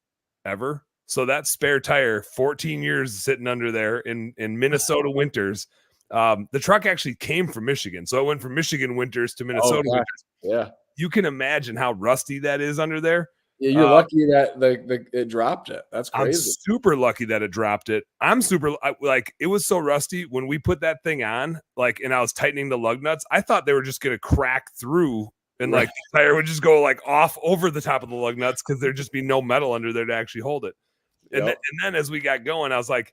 ever. So that spare tire, 14 years sitting under there in Minnesota winters. The truck actually came from Michigan. So it went from Michigan winters to Minnesota winters. Yeah. You can imagine how rusty that is under there. Yeah, you're lucky that it dropped it. That's crazy. I'm super lucky that it dropped it. It was so rusty when we put that thing on, like, and I was tightening the lug nuts. I thought they were just going to crack through and like the tire would just go like off over the top of the lug nuts because there'd just be no metal under there to actually hold it. And then as we got going, I was like,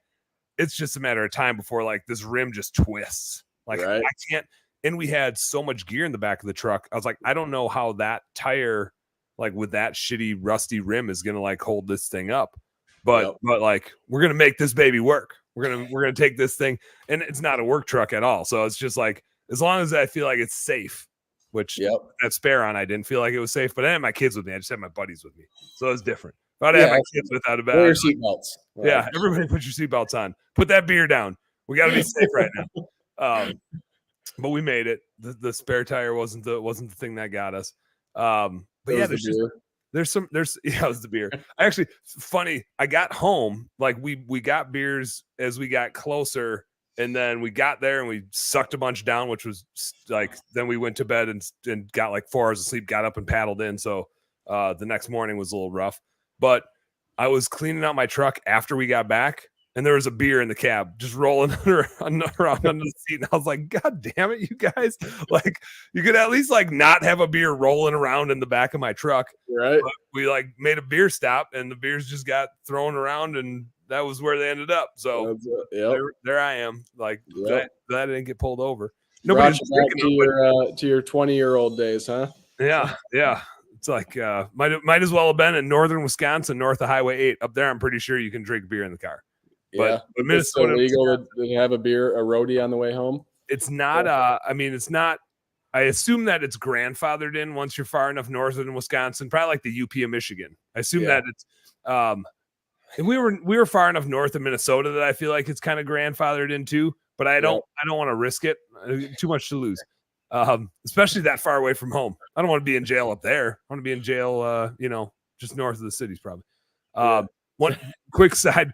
it's just a matter of time before like this rim just twists. Like I can't. And we had so much gear in the back of the truck. I was like, I don't know how that tire, like with that shitty rusty rim, is gonna like hold this thing up. But like we're gonna make this baby work. We're gonna take this thing, and it's not a work truck at all. So it's just like as long as I feel like it's safe. Which that spare on, I didn't feel like it was safe, but I had my kids with me. I just had my buddies with me, so it was different. But I had my kids without a bag. Wear your seatbelts. Right. Yeah, everybody put your seatbelts on. Put that beer down. We got to be safe right now. But we made it. The spare tire wasn't the thing that got us. But yeah, it was the beer. Actually, funny. I got home, like we got beers as we got closer, and then we got there and we sucked a bunch down, which was like, then we went to bed and got like 4 hours of sleep, got up and paddled in. So the next morning was a little rough. But I was cleaning out my truck after we got back, and there was a beer in the cab just rolling around under the seat. And I was like, God damn it, you guys. Like, you could at least like not have a beer rolling around in the back of my truck. Right. But we like made a beer stop, and the beers just got thrown around, and that was where they ended up. So there I am. Like, that I didn't get pulled over. Nobody's to your 20-year-old days, huh? Yeah. Yeah. It's like might as well have been in northern Wisconsin, north of Highway 8. Up there, I'm pretty sure you can drink beer in the car. But Minnesota, it's legal to have a roadie on the way home. It's not. It's not. I assume that it's grandfathered in once you're far enough north in Wisconsin, probably like the UP of Michigan. I assume that it's. And we were far enough north of Minnesota that I feel like it's kind of grandfathered into. But I don't want to risk it. Too much to lose. Especially that far away from home. I don't want to be in jail up there. I want to be in jail, just north of the cities, probably. One quick side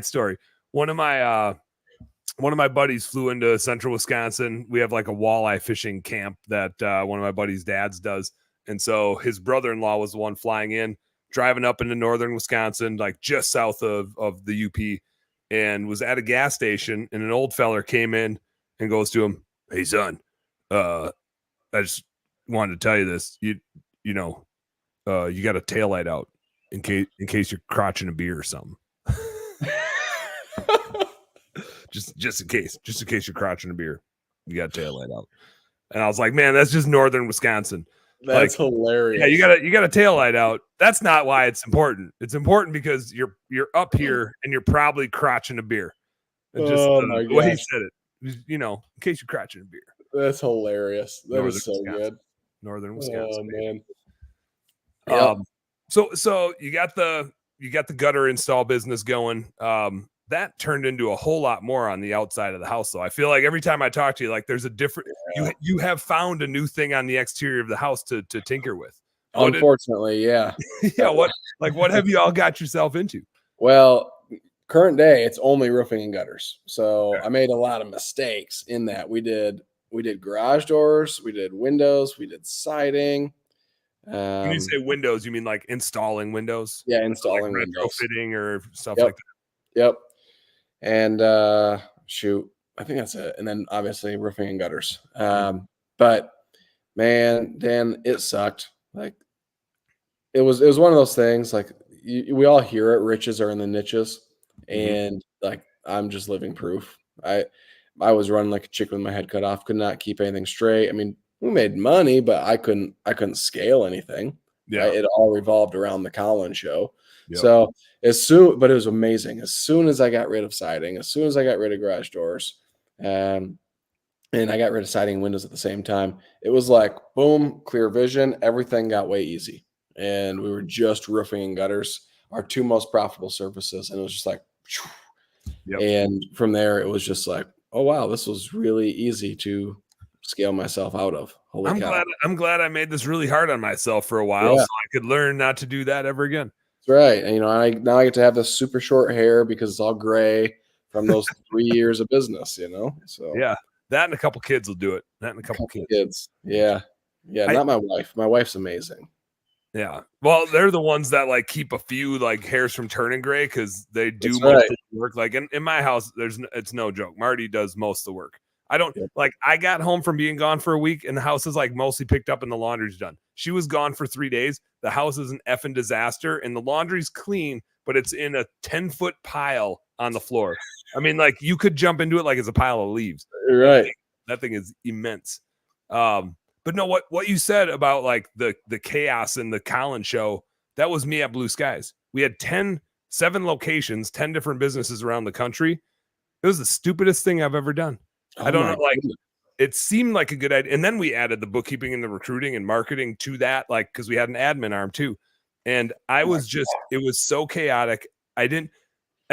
story. One of my buddies flew into central Wisconsin. We have like a walleye fishing camp that one of my buddy's dads does. And so his brother-in-law was the one flying in, driving up into northern Wisconsin, like just south of the UP. and was at a gas station, and an old feller came in and goes to him, "Hey son, I just wanted to tell you this. You know, you got a taillight out in case you're crotching a beer or something." just in case you're crotching a beer, you got a taillight out. And I was like, man, that's just northern Wisconsin. That's hilarious. Yeah, you got a taillight out. That's not why it's important. It's important because you're up here and you're probably crotching a beer. And just my the way he gosh. said it, you know, in case you're crotching a beer. That's hilarious. That Northern is so Wisconsin. good. Northern Wisconsin. Oh man. So you got the gutter install business going. That turned into a whole lot more on the outside of the house, though. I feel like every time I talk to you, like there's a different. Yeah. You have found a new thing on the exterior of the house to tinker with. Unfortunately, yeah. Yeah. What have you all got yourself into? Well, current day, it's only roofing and gutters. So I made a lot of mistakes in that. We did garage doors, we did windows, we did siding. When you say windows, you mean like installing windows? Yeah, installing like windows, retrofitting or stuff like that. Yep. And shoot, I think that's it. And then obviously roofing and gutters. But man, Dan, it sucked. Like it was one of those things. Like we all hear it. Riches are in the niches, and like I'm just living proof. I was running like a chicken with my head cut off. Could not keep anything straight. I mean, we made money, but I couldn't scale anything. Yeah, right? It all revolved around the Colin show. Yep. So but it was amazing. As soon as I got rid of siding, as soon as I got rid of garage doors, and I got rid of siding and windows at the same time, it was like boom, clear vision. Everything got way easy, and we were just roofing and gutters, our two most profitable services, and it was just like, yep. And from there, it was just like, oh wow, this was really easy to scale myself out of. Holy cow. I'm glad I made this really hard on myself for a while, so I could learn not to do that ever again. That's right. And now I get to have this super short hair because it's all gray from those 3 years of business, So yeah, that and a couple kids will do it. That and a couple kids. Yeah. Not my wife. My wife's amazing. Yeah. Well, they're the ones that like keep a few like hairs from turning gray because they do most of the work. Like in my house, it's no joke. Marty does most of the work. I don't like I got home from being gone for a week and the house is like mostly picked up and the laundry's done. She was gone for 3 days. The house is an effing disaster and the laundry's clean, but it's in a 10-foot pile on the floor. I mean, like you could jump into it like it's a pile of leaves. Right. That thing is immense. But no, what you said about like the chaos in the Colin show, that was me at Blue Skies. We had 7 locations, 10 different businesses around the country. It was the stupidest thing I've ever done. I don't know, like it seemed like a good idea. And then we added the bookkeeping and the recruiting and marketing to that, like, because we had an admin arm too. And I was just, it was so chaotic. At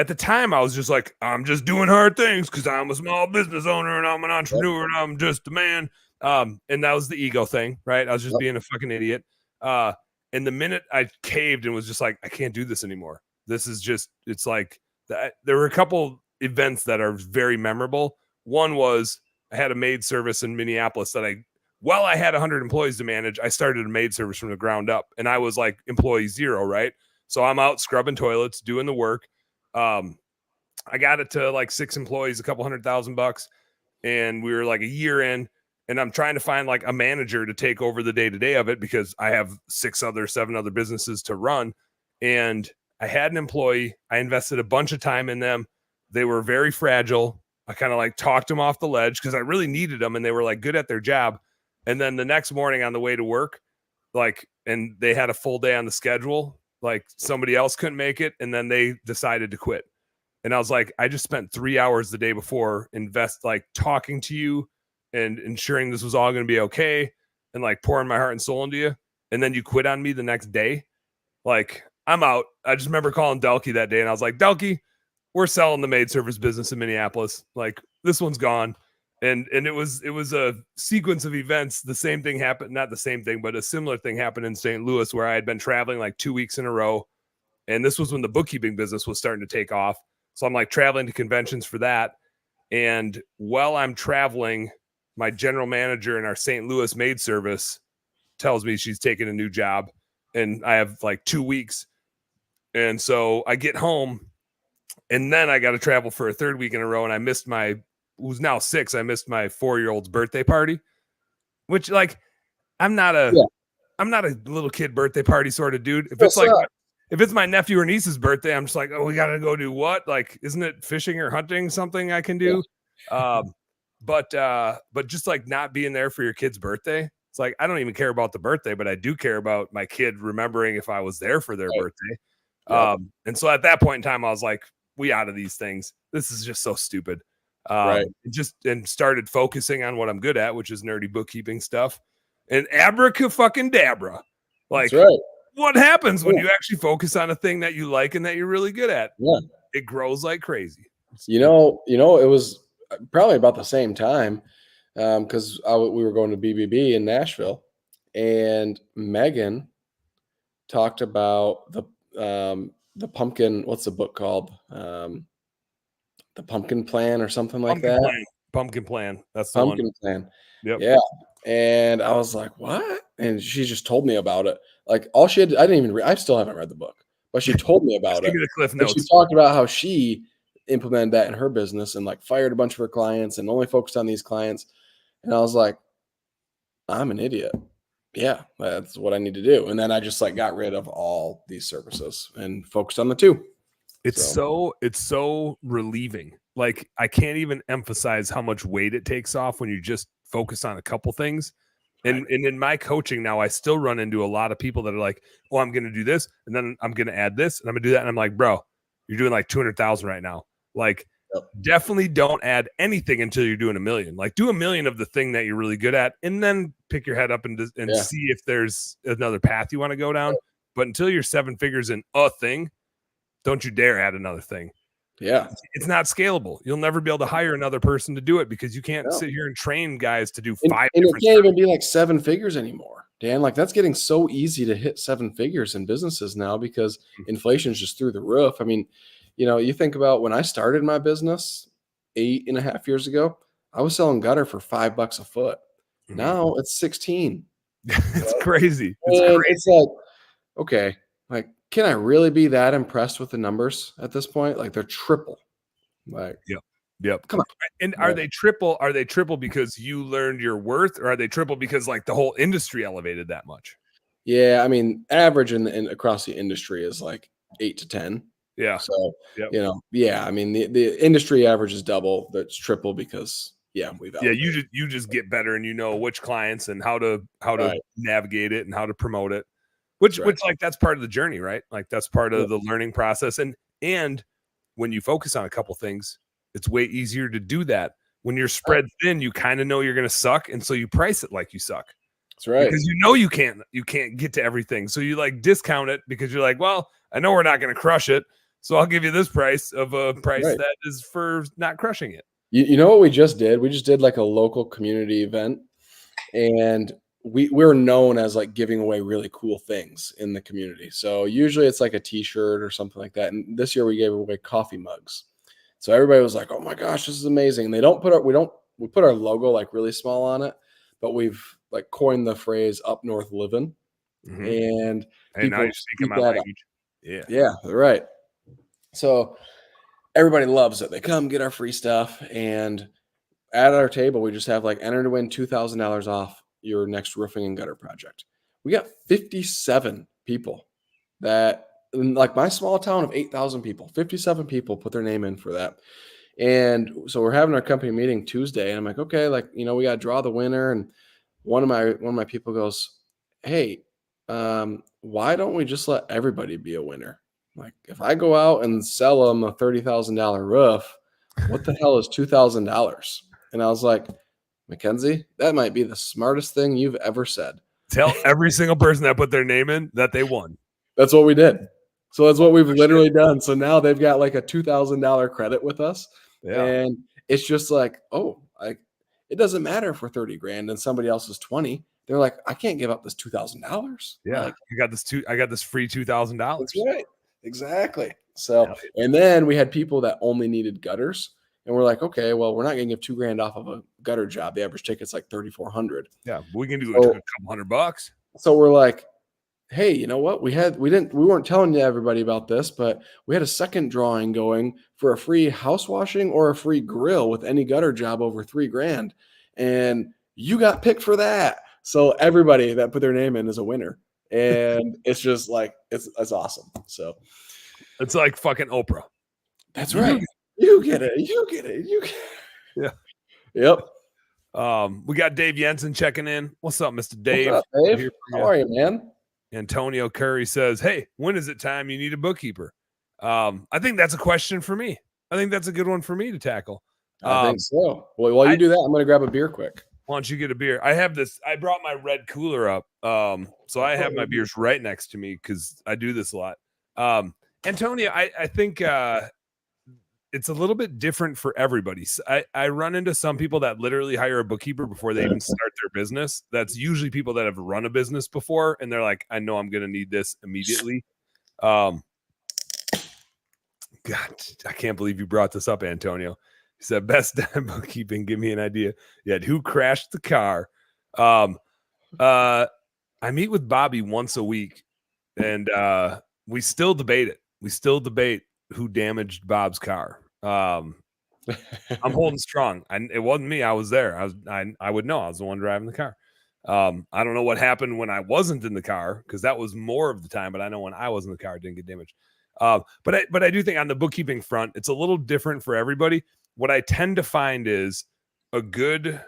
the time, I was just like, I'm just doing hard things because I'm a small business owner and I'm an entrepreneur and I'm just a man. And that was the ego thing, right? I was just being a fucking idiot. And the minute I caved and was just like, I can't do this anymore. This is just, it's like, there were a couple events that are very memorable. One was I had a maid service in Minneapolis that I had 100 employees to manage. I started a maid service from the ground up and I was like employee 0, right? So I'm out scrubbing toilets, doing the work. I got it to like 6 employees, a couple $100,000, and we were like a year in. And I'm trying to find like a manager to take over the day-to-day of it because I have 7 other businesses to run. And I had an employee. I invested a bunch of time in them. They were very fragile. I kind of like talked them off the ledge because I really needed them and they were like good at their job. And then the next morning on the way to work, and they had a full day on the schedule, like somebody else couldn't make it. And then they decided to quit. And I was like, I just spent 3 hours the day before talking to you and ensuring this was all going to be okay and like pouring my heart and soul into you. And then you quit on me the next day. Like I'm out. I just remember calling Delkey that day and I was like, Delkey, we're selling the maid service business in Minneapolis. Like this one's gone. And it was a sequence of events. The same thing happened, not the same thing, but a similar thing happened in St. Louis where I had been traveling like 2 weeks in a row. And this was when the bookkeeping business was starting to take off. So I'm like traveling to conventions for that. And while I'm traveling, my general manager in our St. Louis maid service tells me she's taking a new job and I have like 2 weeks. And so I get home And then I got to travel for a third week in a row, and I missed who's now 6. I missed my 4-year-old's birthday party, which like I'm not a little kid birthday party sort of dude. If it's my nephew or niece's birthday, I'm just like, oh, we got to go do what? Like, isn't it fishing or hunting something I can do? But just like not being there for your kid's birthday. It's like, I don't even care about the birthday, but I do care about my kid remembering if I was there for their birthday. And so at that point in time, I was like, we out of these things. This is just so stupid. And started focusing on what I'm good at, which is nerdy bookkeeping stuff. And abracadabra. Like, what happens when you actually focus on a thing that you like and that you're really good at? Yeah. It grows like crazy. You know, it was probably about the same time because we were going to BBB in Nashville, and Megan talked about the pumpkin. What's the book called? The Pumpkin Plan or something like that. Pumpkin Plan. That's the Pumpkin one. Plan. Yep. Yeah. And I was like, what? And she just told me about it. Like all she had, I didn't even read, I still haven't read the book, but she told me about it. Give me the cliff notes. And she talked about how she implemented that in her business and like fired a bunch of her clients and only focused on these clients. And I was like, I'm an idiot. Yeah, that's what I need to do. And then I just like got rid of all these services and focused on the 2. It's so relieving. Like I can't even emphasize how much weight it takes off when you just focus on a couple things. And in my coaching now, I still run into a lot of people that are like, oh, I'm going to do this. And then I'm going to add this and I'm going to do that. And I'm like, bro, you're doing like 200,000 right now. Like definitely don't add anything until you're doing $1 million. Like do $1 million of the thing that you're really good at and then pick your head up and see if there's another path you want to go down. But until you're 7 figures in a thing, don't you dare add another thing. Yeah. It's not scalable. You'll never be able to hire another person to do it because you can't sit here and train guys to do 5 and it can't even be like 7 figures anymore, Dan. Like that's getting so easy to hit 7 figures in businesses now because inflation's just through the roof. I mean, you think about when I started my business 8.5 years ago, I was selling gutter for $5 a foot. Now it's 16. It's crazy. It's like, okay, like, can I really be that impressed with the numbers at this point? Like they're triple. Like, yep. Come on. And are they triple? Are they triple because you learned your worth, or are they triple because like the whole industry elevated that much? Yeah, I mean, average in across the industry is like 8 to 10. Yeah. So I mean, the industry average is double. That's triple because we've you just get better and you know which clients and how to navigate it and how to promote it. Which like that's part of the journey, right? Like that's part of the learning process. And when you focus on a couple things, it's way easier to do that. When you're spread thin, you kind of know you're going to suck, and so you price it like you suck. That's right. Because you can't get to everything. So you like discount it because you're like, well, I know we're not going to crush it, so I'll give you this price of a price that is for not crushing it. You know what we just did? We just did like a local community event, and we're known as like giving away really cool things in the community. So usually it's like a t-shirt or something like that. And this year we gave away coffee mugs. So everybody was like, oh my gosh, this is amazing. And we put our logo like really small on it, but we've like coined the phrase up north living. And now you're speaking my language. Yeah. Right. So everybody loves it. They come get our free stuff, and at our table, we just have like enter to win $2,000 off your next roofing and gutter project. We got 57 people that, in like my small town of 8,000 people, 57 people put their name in for that. And so we're having our company meeting Tuesday, and I'm like, okay, like, we got to draw the winner. And one of my people goes, hey, why don't we just let everybody be a winner? Like if I go out and sell them a $30,000 roof, what the hell is $2,000? And I was like, Mackenzie, that might be the smartest thing you've ever said. Tell every single person that put their name in that they won. That's what we did. So that's what we've literally done. So now they've got like a $2,000 credit with us. Yeah. And it's just like, it doesn't matter if we're 30 grand and somebody else is 20. They're like, I can't give up this $2,000. Yeah. Like, I got this free $2,000. That's right. Exactly. So, and then we had people that only needed gutters. And we're like, okay, well, we're not going to give $2,000 off of a gutter job. The average ticket's like $3,400. Yeah, we can do a couple $100. So we're like, hey, you know what? We weren't telling everybody about this, but we had a second drawing going for a free house washing or a free grill with any gutter job over $3,000. And you got picked for that. So everybody that put their name in is a winner. And it's just like, it's awesome. So It's like fucking Oprah. that's right. You get it. You get it. You get it. Yeah. Yep. We got Dave Jensen checking in. What's up, Mr. Dave? What's up, Dave? How are you, man? Antonio Curry says, hey, when is it time you need a bookkeeper? I think that's a question for me. I think that's a good one for me to tackle. I think so. Well, while you do that, I'm going to grab a beer quick. Why don't you get a beer? I brought my red cooler up. So I have my beers right next to me because I do this a lot. Antonio, I think it's a little bit different for everybody. So I run into some people that literally hire a bookkeeper before they even start their business. That's usually people that have run a business before, and they're like, I know I'm going to need this immediately. God, I can't believe you brought this up, Antonio. He said, best time bookkeeping, give me an idea. Yet who crashed the car? I meet with Bobby once a week, and we still debate it. We still debate who damaged Bob's car. I'm holding strong. It wasn't me. I was there. I would know. I was the one driving the car. I don't know what happened when I wasn't in the car, because that was more of the time, but I know when I was in the car, it didn't get damaged. But I do think on the bookkeeping front, it's a little different for everybody. What I tend to find is a good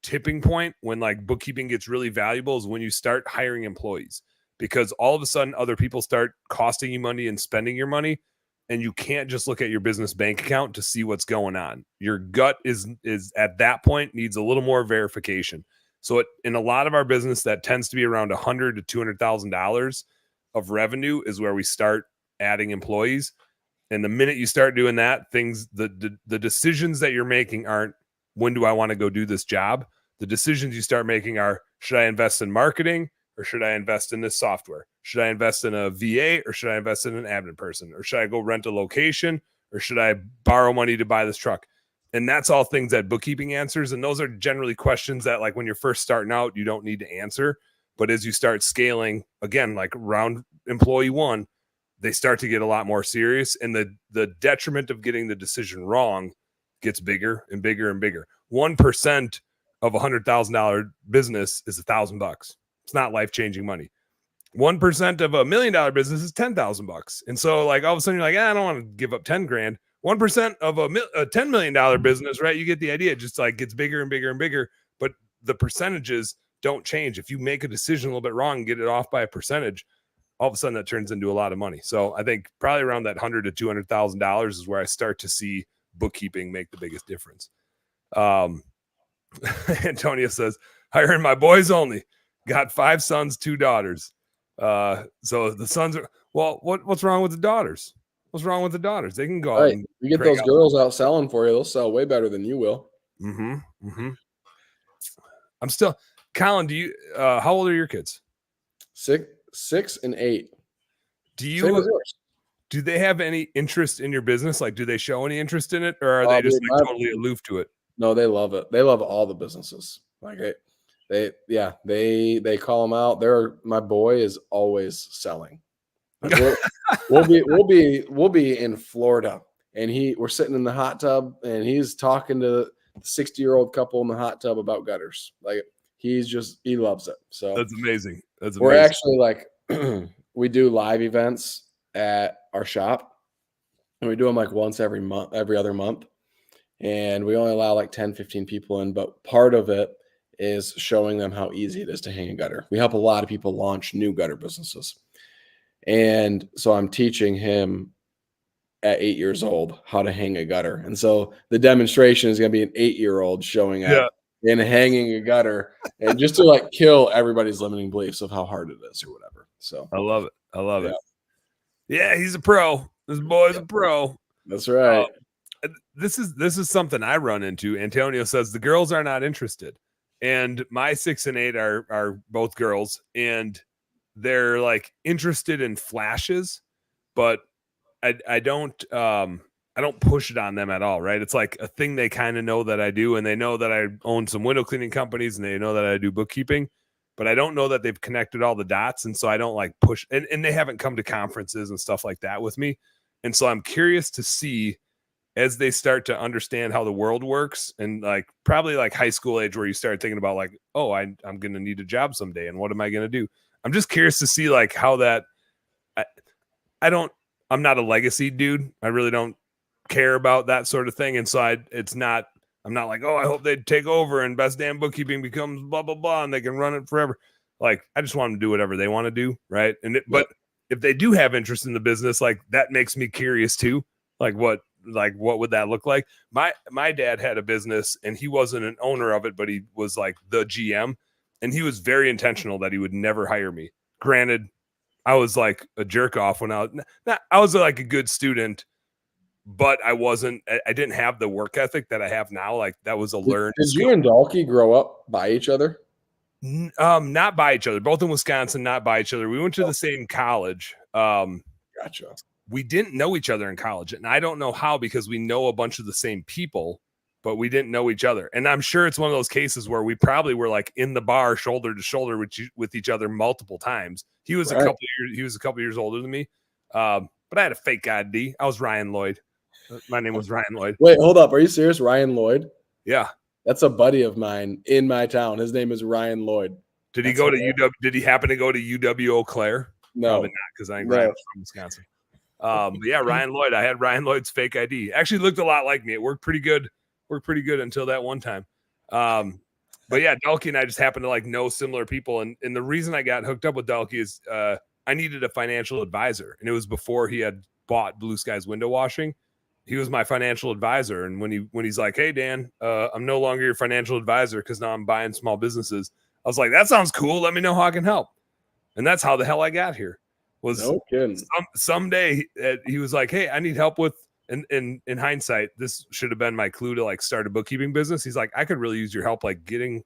tipping point when like bookkeeping gets really valuable is when you start hiring employees, because all of a sudden other people start costing you money and spending your money. And you can't just look at your business bank account to see what's going on. Your gut is at that point needs a little more verification. So in a lot of our business, that tends to be around $100,000 to $200,000 of revenue is where we start adding employees. And the minute you start doing that, the decisions that you're making aren't, when do I want to go do this job? The decisions you start making are, should I invest in marketing or should I invest in this software? Should I invest in a VA or should I invest in an admin person? Or should I go rent a location or should I borrow money to buy this truck? And that's all things that bookkeeping answers. And those are generally questions that, like, when you're first starting out, you don't need to answer. But as you start scaling, again, like around employee one, they start to get a lot more serious. And the detriment of getting the decision wrong gets bigger and bigger and bigger. 1% of $100,000 business is $1,000. It's not life-changing money. 1% of $1 million business is $10,000. And so, like, all of a sudden you're like, I don't want to give up 10 grand. 1% of a $10 million business, right? You get the idea. It just like gets bigger and bigger and bigger, but the percentages don't change. If you make a decision a little bit wrong and get it off by a percentage, all of a sudden that turns into a lot of money. So I think probably around that $100,000 to $200,000 is where I start to see bookkeeping make the biggest difference. Antonio says, hiring my boys only. Got 5 sons, 2 daughters. So the sons are, well, what's wrong with the daughters? What's wrong with the daughters? They can go out and you get those girls out selling for you. They'll sell way better than you will. I'm still, Colin, how old are your kids? 6 and 8. Do they have any interest in your business? Like, do they show any interest in it, or are they just like totally aloof to it? No, they love it. They love all the businesses. Like they call them out. My boy is always selling. Like we'll be in Florida, and we're sitting in the hot tub, and he's talking to the 60-year-old couple in the hot tub about gutters. Like he loves it. So that's amazing. We're actually like we do live events at our shop, and we do them like once every other month, and we only allow like 10, 15 people in. But part of it is showing them how easy it is to hang a gutter. We help a lot of people launch new gutter businesses. And so I'm teaching him at 8 years old how to hang a gutter. And so the demonstration is going to be an 8-year-old showing up and hanging a gutter, and just to like kill everybody's limiting beliefs of how hard it is or whatever. So I love it. Yeah, he's a pro. This boy's a pro. That's right. This is something I run into. Antonio says the girls are not interested. And my 6 and 8 are both girls, and they're like interested in flashes, but I don't push it on them at all. Right. It's like a thing they kind of know that I do, and they know that I own some window cleaning companies, and they know that I do bookkeeping. but I don't know that they've connected all the dots. And so I don't like push, and they haven't come to conferences and stuff like that with me. And so I'm curious to see as they start to understand how the world works, and like probably like high school age where you start thinking about like, oh, I'm going to need a job someday. And what am I going to do? I'm just curious to see like how that, I'm not a legacy dude. I really don't care about that sort of thing. And so I'm not like, oh, I hope they take over and best damn bookkeeping becomes blah, blah, blah, and they can run it forever. Like, I just want them to do whatever they want to do. Right. But if they do have interest in the business, like that makes me curious too. Like what would that look like? My dad had a business and he wasn't an owner of it, but he was like the GM, and he was very intentional that he would never hire me. Granted, I was like a jerk off when I was like a good student, but I didn't have the work ethic that I have now. Like that was a learned Did skill. you and Dalkey grow up by each other? Not by each other, both in Wisconsin, not by each other. We went to the same college. Gotcha. We didn't know each other in college, and I don't know how, because we know a bunch of the same people, but we didn't know each other. And I'm sure it's one of those cases where we probably were like in the bar shoulder to shoulder with each other multiple times. He was a couple years older than me. But I had a fake ID. I was Ryan Lloyd. My name was Ryan Lloyd. Wait, hold up. Are you serious? Ryan Lloyd? Yeah. That's a buddy of mine in my town. His name is Ryan Lloyd. Did he go to UW? Did he happen to go to UW Eau Claire? No. Probably not, because I think Ryan was from Wisconsin. But yeah, Ryan Lloyd. I had Ryan Lloyd's fake ID. Actually looked a lot like me. It worked pretty good. Until that one time. But yeah, Dalkey and I just happened to like know similar people. And the reason I got hooked up with Dalkey is I needed a financial advisor. And it was before he had bought Blue Skies window washing. He was my financial advisor. And when he's like, hey, Dan, I'm no longer your financial advisor because now I'm buying small businesses. I was like, that sounds cool. Let me know how I can help. And that's how the hell I got here. Was no kidding. Someday he was like, hey, I need help with, and in hindsight, this should have been my clue to like start a bookkeeping business. He's like, I could really use your help, like getting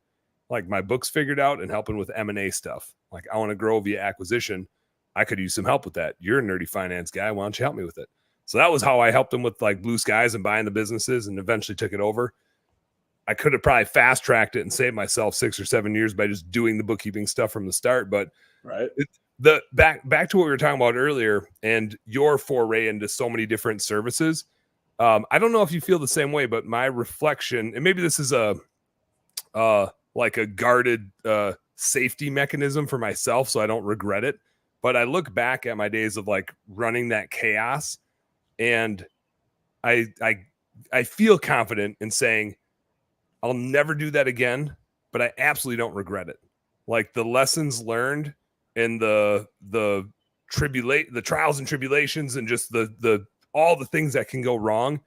like my books figured out and helping with M&A stuff. Like I want to grow via acquisition. I could use some help with that. You're a nerdy finance guy. Why don't you help me with it? So that was how I helped him with like Blue Skies and buying the businesses, and eventually took it over. I could have probably fast tracked it and saved myself 6 or 7 years by just doing the bookkeeping stuff from the start. But right. Back to what we were talking about earlier and your foray into so many different services. I don't know if you feel the same way, but my reflection, and maybe this is like a guarded safety mechanism for myself, so I don't regret it. But I look back at my days of like running that chaos, and I feel confident in saying I'll never do that again, but I absolutely don't regret it. Like the lessons learned and the trials and tribulations, and just the all the things that can go wrong.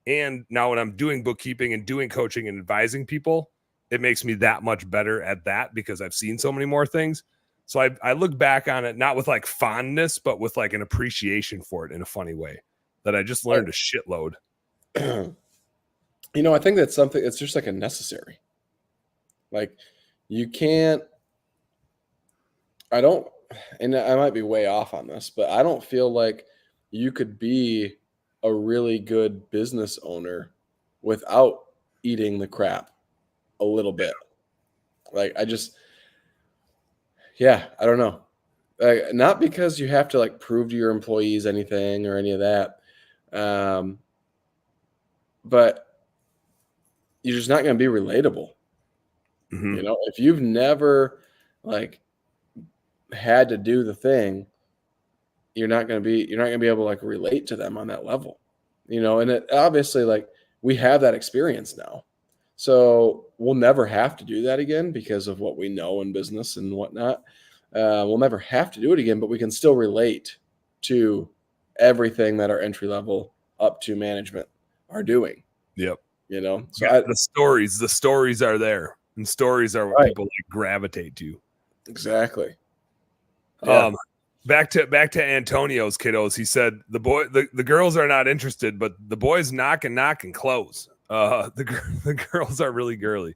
And now when I'm doing bookkeeping and doing coaching and advising people, it makes me that much better at that because I've seen so many more things. So I look back on it, not with like fondness, but with like an appreciation for it in a funny way, that I just learned a shitload. I think that's something, it's just like a necessary. Like you can't, and I might be way off on this, but I don't feel like you could be a really good business owner without eating the crap a little bit. Like I don't know. Not because you have to like prove to your employees anything or any of that. But you're just not going to be relatable. Mm-hmm. If you've never like had to do the thing, you're not going to be able to like relate to them on that level, and it obviously like we have that experience now. So we'll never have to do that again because of what we know in business and whatnot. We'll never have to do it again, but we can still relate to everything that our entry level up to management are doing. Yep. So the stories are there, and stories are what people like gravitate to. Exactly. Yeah. Back to Antonio's kiddos. He said the girls are not interested, but the boys knock and close. The girls are really girly.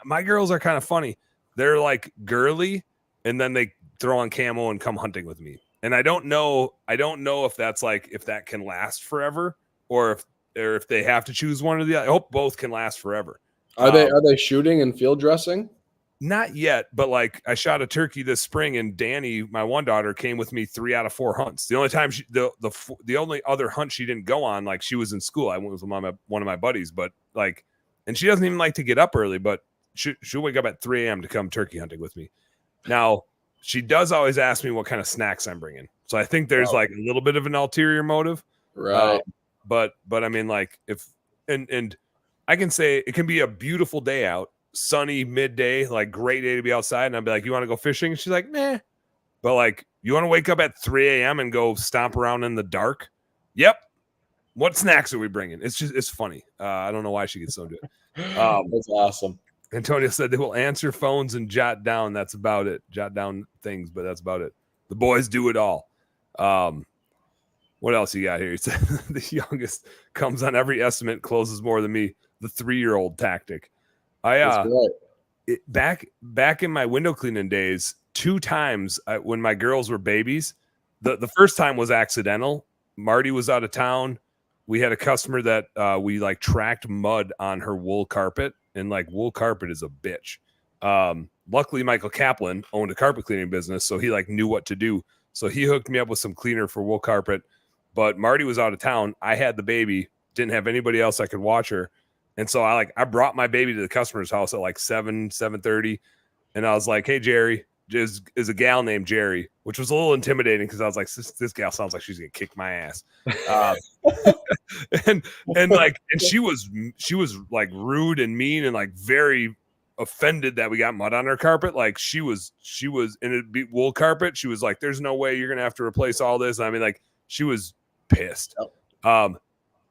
My girls are kind of funny. They're like girly, and then they throw on camo and come hunting with me. And I don't know if that's like, if that can last forever, or if they have to choose one or the other. I hope both can last forever. Are they shooting and field dressing? Not yet, but like I shot a turkey this spring, and Danny, my one daughter, came with me 3 out of 4 hunts. The only time the only other hunt she didn't go on, like she was in school. I went with one of my buddies, but like, and she doesn't even like to get up early, but she'll wake up at 3 a.m. to come turkey hunting with me. Now, she does always ask me what kind of snacks I'm bringing, so I think there's like a little bit of an ulterior motive, right? But I mean, like if and I can say it can be a beautiful day out. Sunny midday, like great day to be outside, and I'd be like, "You want to go fishing?" And she's like, "Nah." But like, you want to wake up at 3 a.m. and go stomp around in the dark? Yep. What snacks are we bringing? It's funny. I don't know why she gets so good. That's awesome. Antonio said they will answer phones and jot down. That's about it. Jot down things, but that's about it. The boys do it all. What else you got here? He said the youngest comes on every estimate, closes more than me. The 3-year-old tactic. Back in my window cleaning days, 2 times when my girls were babies, the first time was accidental. Marty was out of town. We had a customer that we like tracked mud on her wool carpet, and like wool carpet is a bitch. Luckily, Michael Kaplan owned a carpet cleaning business, so he like knew what to do. So he hooked me up with some cleaner for wool carpet. But Marty was out of town. I had the baby, didn't have anybody else I could watch her. And so I brought my baby to the customer's house at like 7:30. And I was like, "Hey, Jerry," is a gal named Jerry, which was a little intimidating because I was like, this gal sounds like she's going to kick my ass. And she was like rude and mean and like very offended that we got mud on her carpet. Like she was, and it'd be wool carpet. She was like, "There's no way you're going to have to replace all this." I mean, like she was pissed.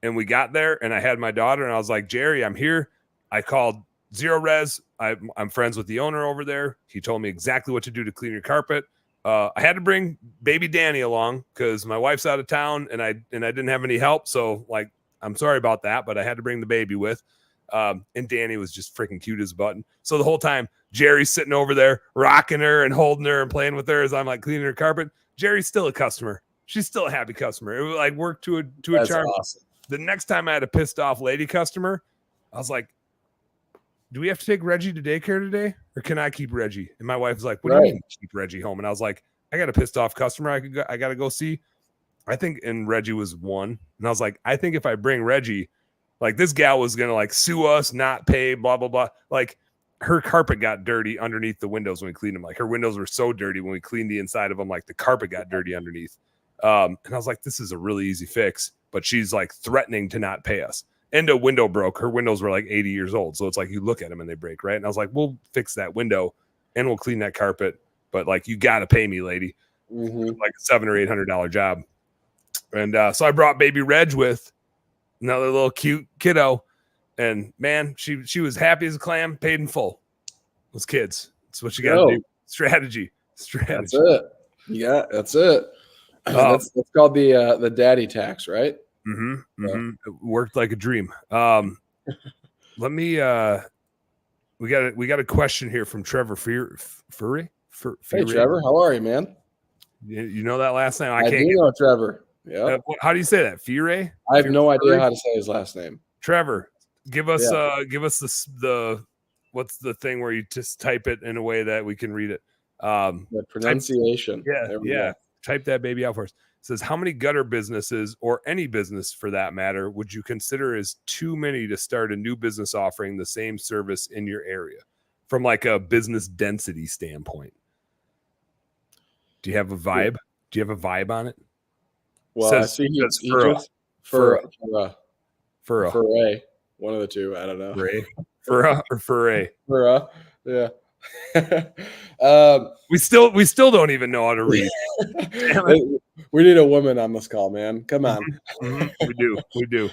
And we got there, and I had my daughter, and I was like, "Jerry, I'm here." I called Zero Res. I'm friends with the owner over there. He told me exactly what to do to clean your carpet. I had to bring baby Danny along because my wife's out of town, and I didn't have any help. So like, I'm sorry about that, but I had to bring the baby with. And Danny was just freaking cute as a button. So the whole time, Jerry's sitting over there rocking her and holding her and playing with her as I'm like cleaning her carpet. Jerry's still a customer. She's still a happy customer. It would like work to a charm. Awesome. The next time I had a pissed off lady customer, I was like, "Do we have to take Reggie to daycare today, or can I keep Reggie?" And my wife was like, "What do you mean keep Reggie home?" And I was like, "I got a pissed off customer. I got to go see." I think, and Reggie was 1, and I was like, "I think if I bring Reggie, like this gal was gonna like sue us, not pay, blah blah blah." Like her carpet got dirty underneath the windows when we cleaned them. Like her windows were so dirty when we cleaned the inside of them, like the carpet got dirty underneath. And I was like, "This is a really easy fix." But she's like threatening to not pay us. And a window broke. Her windows were like 80 years old. So it's like you look at them and they break, right? And I was like, "We'll fix that window and we'll clean that carpet. But like, you got to pay me, lady." Like a $700 or $800 job. And so I brought baby Reg with another little cute kiddo. And man, she was happy as a clam, paid in full. Those kids. That's what you got to do. Strategy. That's it. Yeah, that's it. That's called the daddy tax, right? It worked like a dream. Let me we got a question here from Trevor Furry. Hey Trevor, how are you, man? You know that last name? I can't know Trevor. Yeah. How do you say that? Fure? I have no idea how to say his last name. Trevor, give us the what's the thing where you just type it in a way that we can read it? The pronunciation. Yeah. Type that baby out for us. It says, how many gutter businesses, or any business for that matter, would you consider as too many to start a new business offering the same service in your area from like a business density standpoint? Do you have a vibe? Do you have a vibe on it? Well, I see he just for one of the two. I don't know. Yeah. We still don't even know how to read. We need a woman on this call, man. Come on. We do.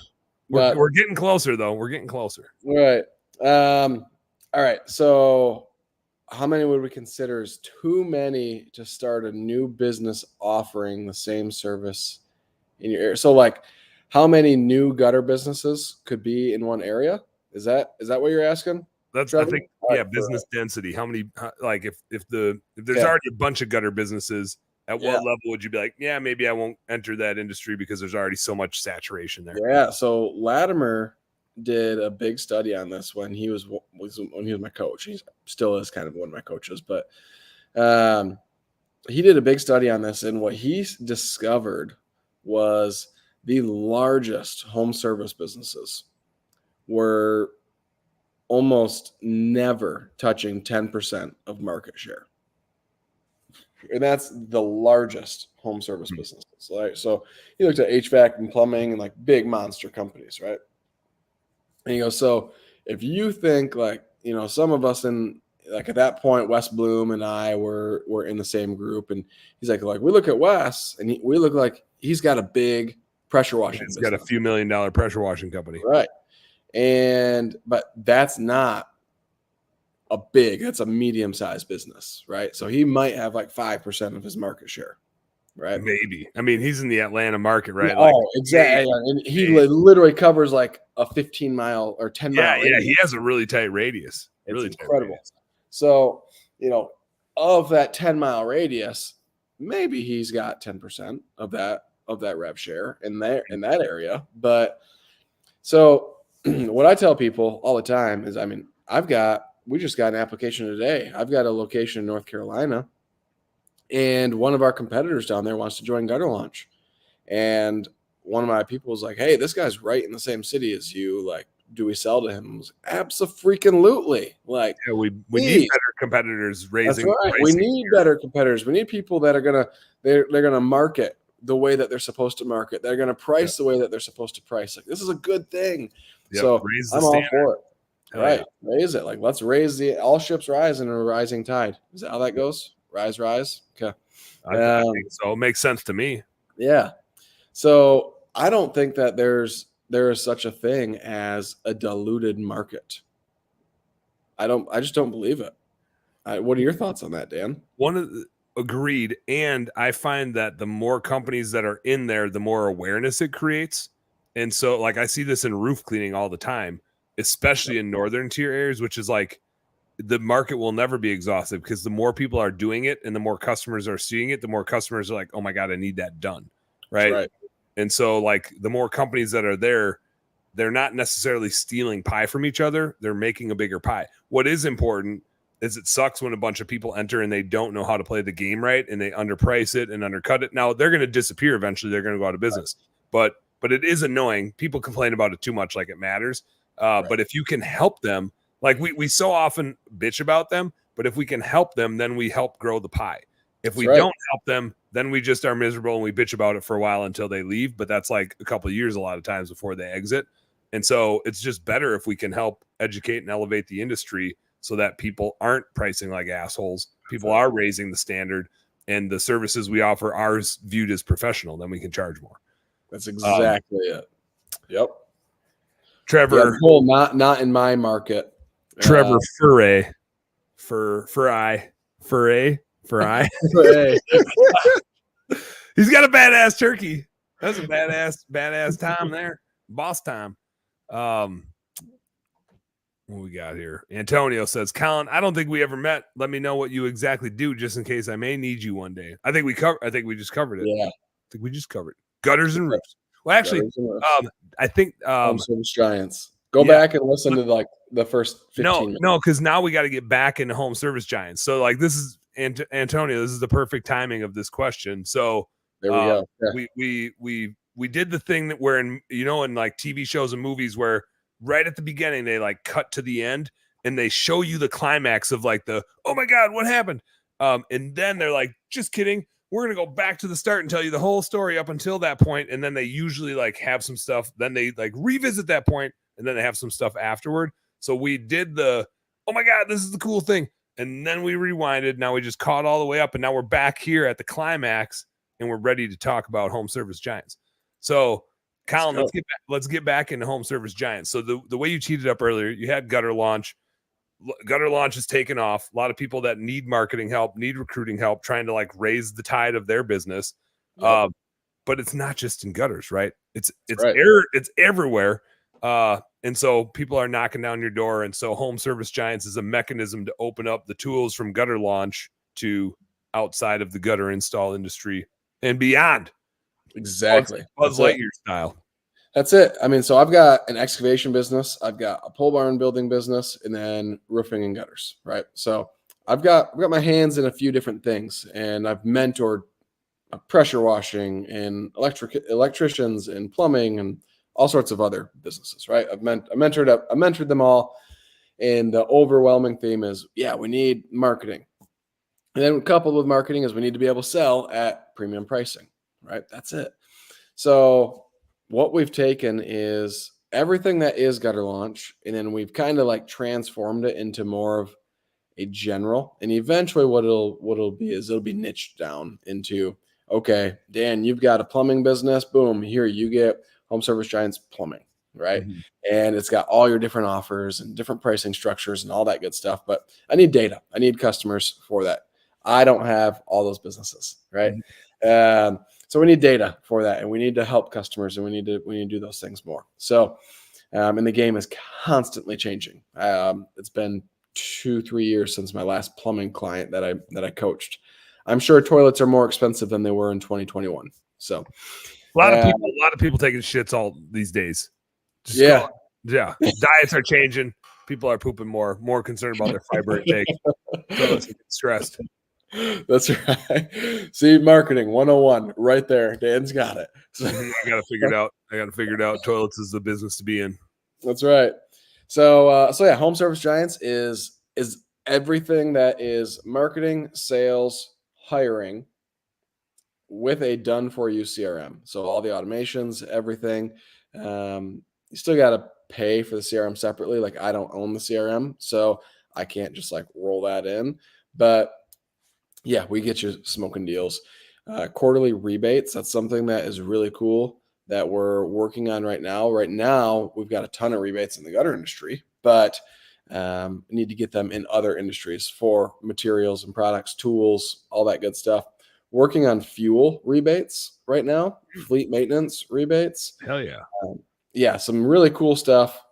We're getting closer though. We're getting closer. Right. All right. So how many would we consider as too many to start a new business offering the same service in your area? So like, how many new gutter businesses could be in one area? Is that what you're asking? That's Trevor? I think business density. How many like if there's already a bunch of gutter businesses, at what level would you be like, yeah, maybe I won't enter that industry because there's already so much saturation there? Yeah. So Latimer did a big study on this when he was my coach. He still is kind of one of my coaches, but he did a big study on this, and what he discovered was the largest home service businesses were almost never touching 10% of market share. And that's the largest home service businesses, right? So he looked at HVAC and plumbing and like big monster companies, right? And he goes, so if you think like, you know, some of us in like at that point, Wes Bloom and I were in the same group, and he's like we look at Wes and we look like he's got a big pressure washing business. He's got a few $1 million pressure washing company. Right. But that's not that's a medium-sized business, right? So he might have like 5% of his market share, right? Maybe. I mean, he's in the Atlanta market, right? Yeah, exactly. And he literally covers like a 15-mile or 10-mile radius. Yeah, he has a really tight radius. It's incredible. So, you know, of that 10-mile radius, maybe he's got 10% of that rev share in that area. But so what I tell people all the time is, I mean, we just got an application today. I've got a location in North Carolina, and one of our competitors down there wants to join Gutter Launch. And one of my people was like, hey, this guy's right in the same city as you. Like, do we sell to him? I was like, absolutely. Like, yeah, we need better competitors raising. That's right. We need better competitors. We need people that are they're gonna market the way that they're supposed to market. They're gonna price the way that they're supposed to price. Like, this is a good thing. Yep. So I'm all for it. Right. Yeah. Raise it. Like, let's raise all ships rise in a rising tide. Is that how that goes? Rise. Okay. I think so. It makes sense to me. Yeah. So I don't think that there is such a thing as a diluted market. I just don't believe it. What are your thoughts on that, Dan? Agreed. And I find that the more companies that are in there, the more awareness it creates. And so, like, I see this in roof cleaning all the time, especially in northern tier areas, which is like the market will never be exhaustive because the more people are doing it and the more customers are seeing it, the more customers are like, oh my God, I need that done. Right. And so, like, the more companies that are there, they're not necessarily stealing pie from each other. They're making a bigger pie. What is important is it sucks when a bunch of people enter and they don't know how to play the game right and they underprice it and undercut it. Now they're going to disappear eventually. They're going to go out of business. But it is annoying. People complain about it too much, like it matters. But if you can help them, like we so often bitch about them, but if we can help them, then we help grow the pie. If we don't help them, then we just are miserable and we bitch about it for a while until they leave. But that's like a couple of years a lot of times before they exit. And so it's just better if we can help educate and elevate the industry so that people aren't pricing like assholes. People are raising the standard and the services we offer are viewed as professional. Then we can charge more. That's exactly it. Yep. Trevor. Yeah, not in my market. Trevor Furray. Furray. He's got a badass turkey. That's a badass time there. Boss time. What we got here? Antonio says, Colin, I don't think we ever met. Let me know what you exactly do just in case I may need you one day. I think we just covered it. Yeah. I think we just covered gutters and roofs. Well, actually, I think Home Service Giants. Go back and listen to like the first 15 minutes. No, because now we got to get back into Home Service Giants. So like this is Antonio, this is the perfect timing of this question. So there we go. Yeah. We did the thing that where in like TV shows and movies where right at the beginning they like cut to the end and they show you the climax of like the oh my God, what happened? And then they're like, just kidding. We're gonna go back to the start and tell you the whole story up until that point. And then they usually like have some stuff. Then they like revisit that point, and then they have some stuff afterward. So we did the oh my God, this is the cool thing. And then we rewinded. Now we just caught all the way up, and now we're back here at the climax, and we're ready to talk about Home Service Giants. So, Colin, let's get back into Home Service Giants. So the way you teed it up earlier, you had Gutter Launch. Gutter Launch is taken off. A lot of people that need marketing help, need recruiting help, trying to like raise the tide of their business. Yep. But it's not just in gutters, right? It's everywhere. And so people are knocking down your door. And so Home Service Giants is a mechanism to open up the tools from Gutter Launch to outside of the gutter install industry and beyond. Exactly. Buzz Lightyear style. That's it. I mean, so I've got an excavation business, I've got a pole barn building business, and then roofing and gutters, right? So I've got my hands in a few different things, and I've mentored pressure washing and electricians and plumbing and all sorts of other businesses, right? I mentored them all, and the overwhelming theme is, yeah, we need marketing, and then coupled with marketing is we need to be able to sell at premium pricing, right? That's it. So what we've taken is everything that is gutter launch, and then we've kind of like transformed it into more of a general. And eventually what it'll be is it'll be niched down into, okay, Dan, you've got a plumbing business. Boom, here you get Home Service Giants plumbing, right? Mhm. And it's got all your different offers and different pricing structures and all that good stuff. But I need data. I need customers for that. I don't have all those businesses, right? So we need data for that, and we need to help customers, and we need to do those things more. So, and the game is constantly changing. It's been 2-3 years since my last plumbing client that I coached. I'm sure toilets are more expensive than they were in 2021. So A lot of people taking shits all these days. Yeah. Diets are changing. People are pooping more concerned about their fiber intake. So stressed. That's right. See, marketing 101 right there. Dan's got it. I got to figure it out. Toilets is the business to be in. That's right. So yeah, Home Service Giants is everything that is marketing, sales, hiring with a done for you CRM. So all the automations, everything. You still got to pay for the CRM separately. Like I don't own the CRM, so I can't just like roll that in. But yeah, we get you smoking deals. Quarterly rebates. That's something that is really cool that we're working on right now. Right now, we've got a ton of rebates in the gutter industry, but need to get them in other industries for materials and products, tools, all that good stuff. Working on fuel rebates right now, fleet maintenance rebates. Hell yeah. Yeah, some really cool stuff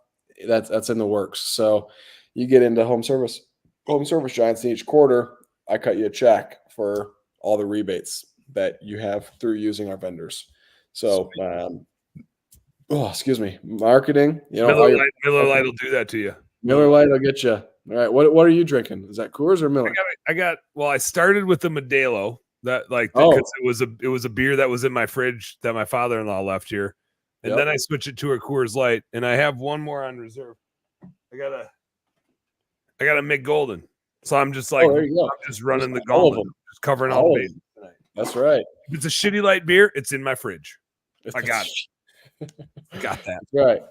that's in the works. So you get into Home Service Giants, in each quarter, I cut you a check for all the rebates that you have through using our vendors. So, excuse me, marketing. Miller Lite will do that to you. Miller Lite will get you. All right, what are you drinking? Is that Coors or Miller? I started with the Modelo. That because it was a beer that was in my fridge that my father-in-law left here, and then I switched it to a Coors Light, and I have one more on reserve. I got a Mick Golden, so I'm just like I'm just running the gauntlet, just covering all the bases tonight. That's right. If it's a shitty light beer, it's in my fridge. I got it. Got that. That's right.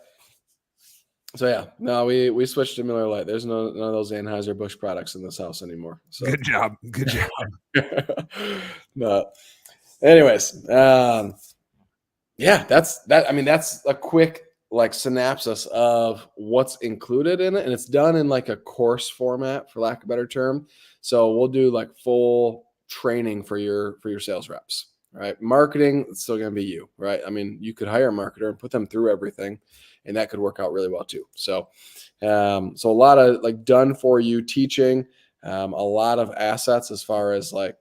So yeah, no, we switched to Miller Lite. There's none of those Anheuser-Busch products in this house anymore. So good job. No. Anyways, yeah, that's that. I mean, that's a quick like synopsis of what's included in it, and it's done in like a course format, for lack of a better term. So we'll do like full training for your sales reps, right? Marketing, it's still going to be you, right? I mean, you could hire a marketer and put them through everything, and that could work out really well too. So, so a lot of like done for you teaching, a lot of assets as far as like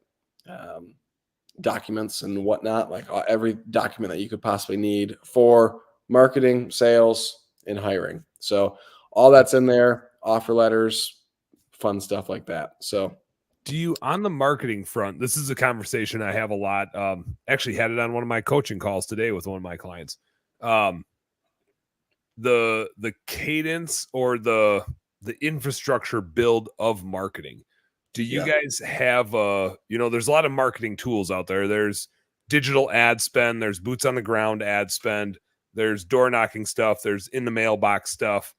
documents and whatnot, like every document that you could possibly need for marketing, sales, and hiring. So all that's in there, offer letters, fun stuff like that. So do you, on the marketing front, this is a conversation I have a lot. Actually had it on one of my coaching calls today with one of my clients. The cadence or the infrastructure build of marketing. Do you guys have there's a lot of marketing tools out there. There's digital ad spend, there's boots on the ground ad spend, there's door knocking stuff, there's in the mailbox stuff,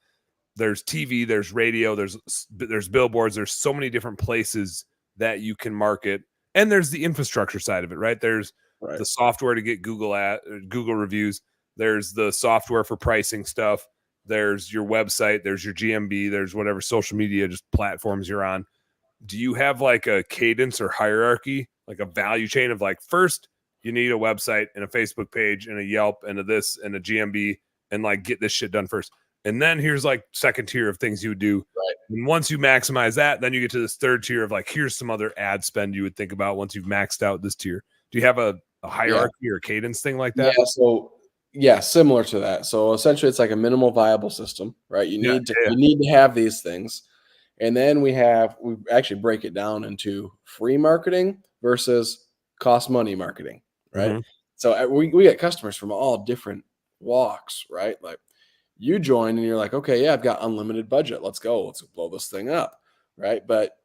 there's TV, there's radio, there's billboards, there's so many different places that you can market. And there's the infrastructure side of it, right? There's the software to get Google reviews, there's the software for pricing stuff, there's your website, there's your GMB, there's whatever social media just platforms you're on. Do you have like a cadence or hierarchy, like a value chain of like, first you need a website and a Facebook page and a Yelp and a this and a GMB and like get this shit done first. And then here's like second tier of things you would do. Right. And once you maximize that, then you get to this third tier of like, here's some other ad spend you would think about once you've maxed out this tier. Do you have a hierarchy or cadence thing like that? Yeah. So Yeah, similar to that. So essentially it's like a minimal viable system, right? Yeah, You need to have these things. And then we actually break it down into free marketing versus cost money marketing, right? hmm So we get customers from all different walks, right? Like you join and you're like, okay, yeah, I've got unlimited budget. Let's go. Let's blow this thing up, right? But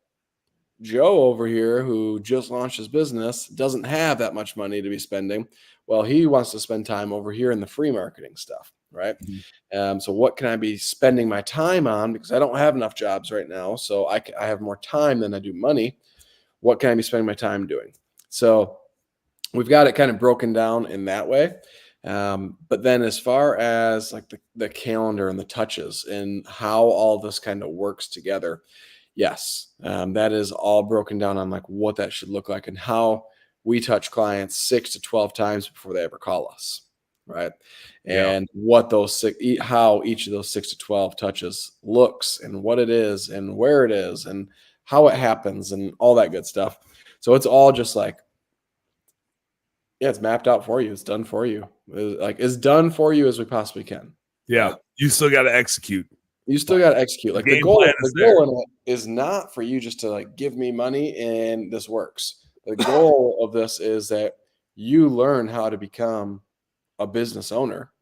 Joe over here, who just launched his business, doesn't have that much money to be spending. Well, he wants to spend time over here in the free marketing stuff, right? So, what can I be spending my time on? Because I don't have enough jobs right now, so I have more time than I do money. What can I be spending my time doing? So, we've got it kind of broken down in that way. But then, as far as like the calendar and the touches and how all this kind of works together, yes, that is all broken down on like what that should look like and how we touch clients 6 to 12 times before they ever call us, right? Yeah. And what how each of those 6 to 12 touches looks and what it is and where it is and how it happens and all that good stuff. So it's all just like, yeah, it's mapped out for you. It's done for you. Like as done for you as we possibly can. Yeah. Right? You still got to execute. You still got to execute. Like the game goal, plan is the goal in it is not for you just to like give me money and this works. The goal of this is that you learn how to become a business owner,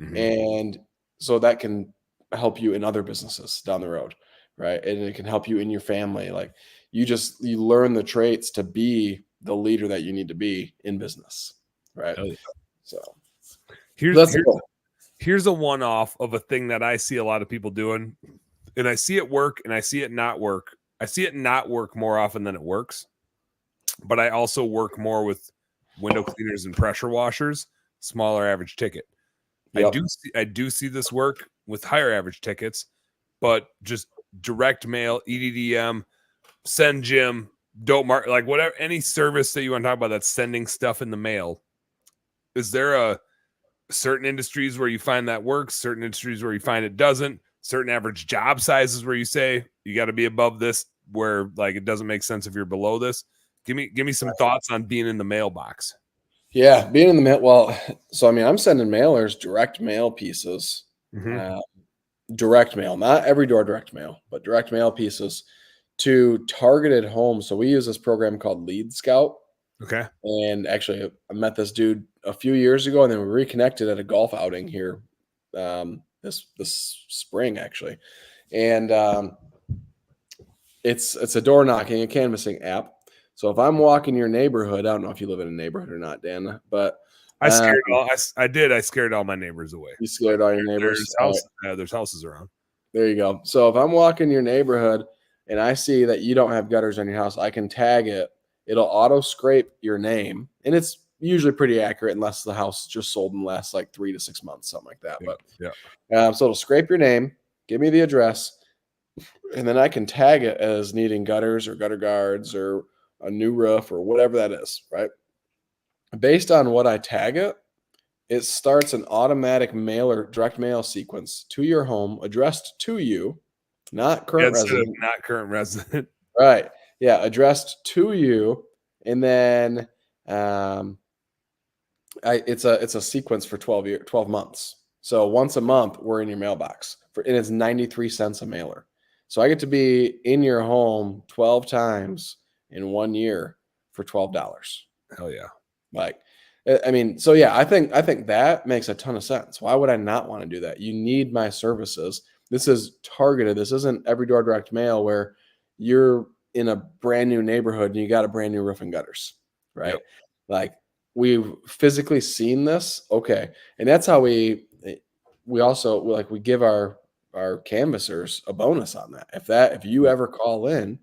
Mhm. and so that can help you in other businesses down the road, right? And it can help you in your family. Like you learn the traits to be the leader that you need to be in business, right? Oh, yeah. So Here's that's the here's goal. here's a one-off of a thing that I see a lot of people doing, and I see it work and I see it not work. I see it not work more often than it works, but I also work more with window cleaners and pressure washers, smaller average ticket. Yep. I do see this work with higher average tickets, but just direct mail, EDDM, send Jim, don't mark, like whatever, any service that you want to talk about that's sending stuff in the mail. Is there a certain industries where you find that works, certain industries where you find it doesn't, certain average job sizes where you say you got to be above this, where like it doesn't make sense if you're below this? Give me some thoughts on being in the mailbox. Yeah, being in the mail. Well, so I mean, I'm sending mailers direct mail pieces, Mm-hmm. uh, direct mail, not every door direct mail, but direct mail pieces to targeted homes. So we use this program called Lead Scout. Okay. And actually, I met this dude a few years ago, and then we reconnected at a golf outing here this spring, actually. And it's a door knocking, a canvassing app. So if I'm walking your neighborhood, I don't know if you live in a neighborhood or not, Dan, but I scared all my neighbors away. you scared all your neighbors. There's houses around. There you go. So if I'm walking your neighborhood and I see that you don't have gutters on your house, I can tag it. It'll auto scrape your name, and it's usually pretty accurate unless the house just sold in the last like 3 to 6 months, something like that. Yeah. So it'll scrape your name, give me the address, and then I can tag it as needing gutters or gutter guards or a new roof or whatever that is, right? Based on what I tag it, it starts an automatic direct mail sequence to your home addressed to you, not current resident. Not current resident. Right. Yeah, addressed to you, and then it's a sequence for 12 months. So once a month, we're in your mailbox and it's 93 cents a mailer. So I get to be in your home 12 times in 1 year for $12. Hell yeah. Like, I mean, so yeah, I think that makes a ton of sense. Why would I not want to do that? You need my services. This is targeted. This isn't every door direct mail where you're in a brand new neighborhood and you got a brand new roof and gutters, right? Yep. Like we've physically seen this. Okay. And that's how we also like we give our canvassers a bonus on that. If you ever call in,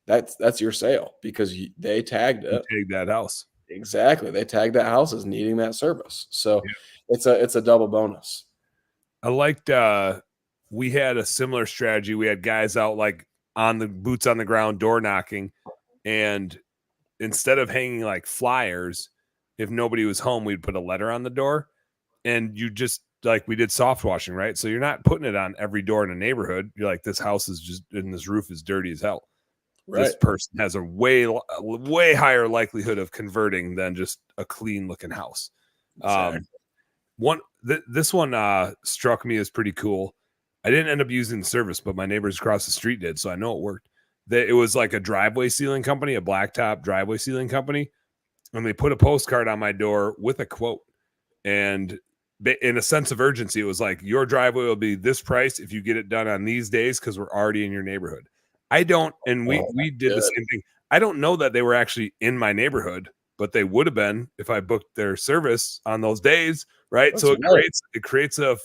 that's your sale because they tagged it. Take that house. Exactly. They tagged that house as needing that service. So Yeah. it's a double bonus. I liked we had a similar strategy. We had guys out like on the boots on the ground door knocking, and instead of hanging like flyers, if nobody was home, we'd put a letter on the door, and you just like we did soft washing, right? So you're not putting it on every door in a neighborhood. You're like, this house is just and this roof is dirty as hell. Right. This person has a way higher likelihood of converting than just a clean looking house. Exactly. This one struck me as pretty cool. I didn't end up using the service, but my neighbors across the street did, so I know it worked. It was like a driveway sealing company, a blacktop driveway sealing company, and they put a postcard on my door with a quote. And in a sense of urgency, it was like, your driveway will be this price if you get it done on these days because we're already in your neighborhood. I don't, and we did the same thing. I don't know that they were actually in my neighborhood, but they would have been if I booked their service on those days, right? That's so right. it creates a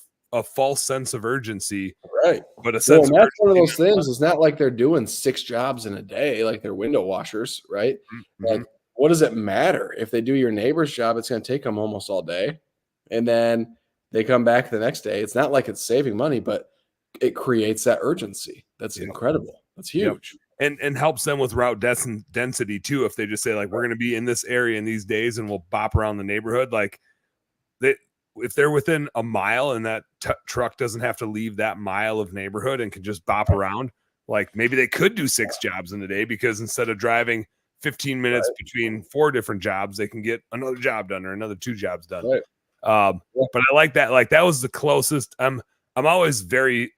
false sense of urgency, right? But a sense of that's one of those things. It's not like they're doing 6 jobs in a day, like they're window washers, right? Mm-hmm. Like, what does it matter if they do your neighbor's job? It's going to take them almost all day, and then they come back the next day. It's not like it's saving money, but it creates that urgency. That's incredible. That's huge. And helps them with route density too. If they just say like, we're going to be in this area in these days and we'll bop around the neighborhood, like if they're within a mile and that truck doesn't have to leave that mile of neighborhood and can just bop around, like maybe they could do 6 jobs in a day, because instead of driving 15 minutes between 4 different jobs, they can get another job done or another 2 jobs done. But I like that. Like that was the closest. I'm always very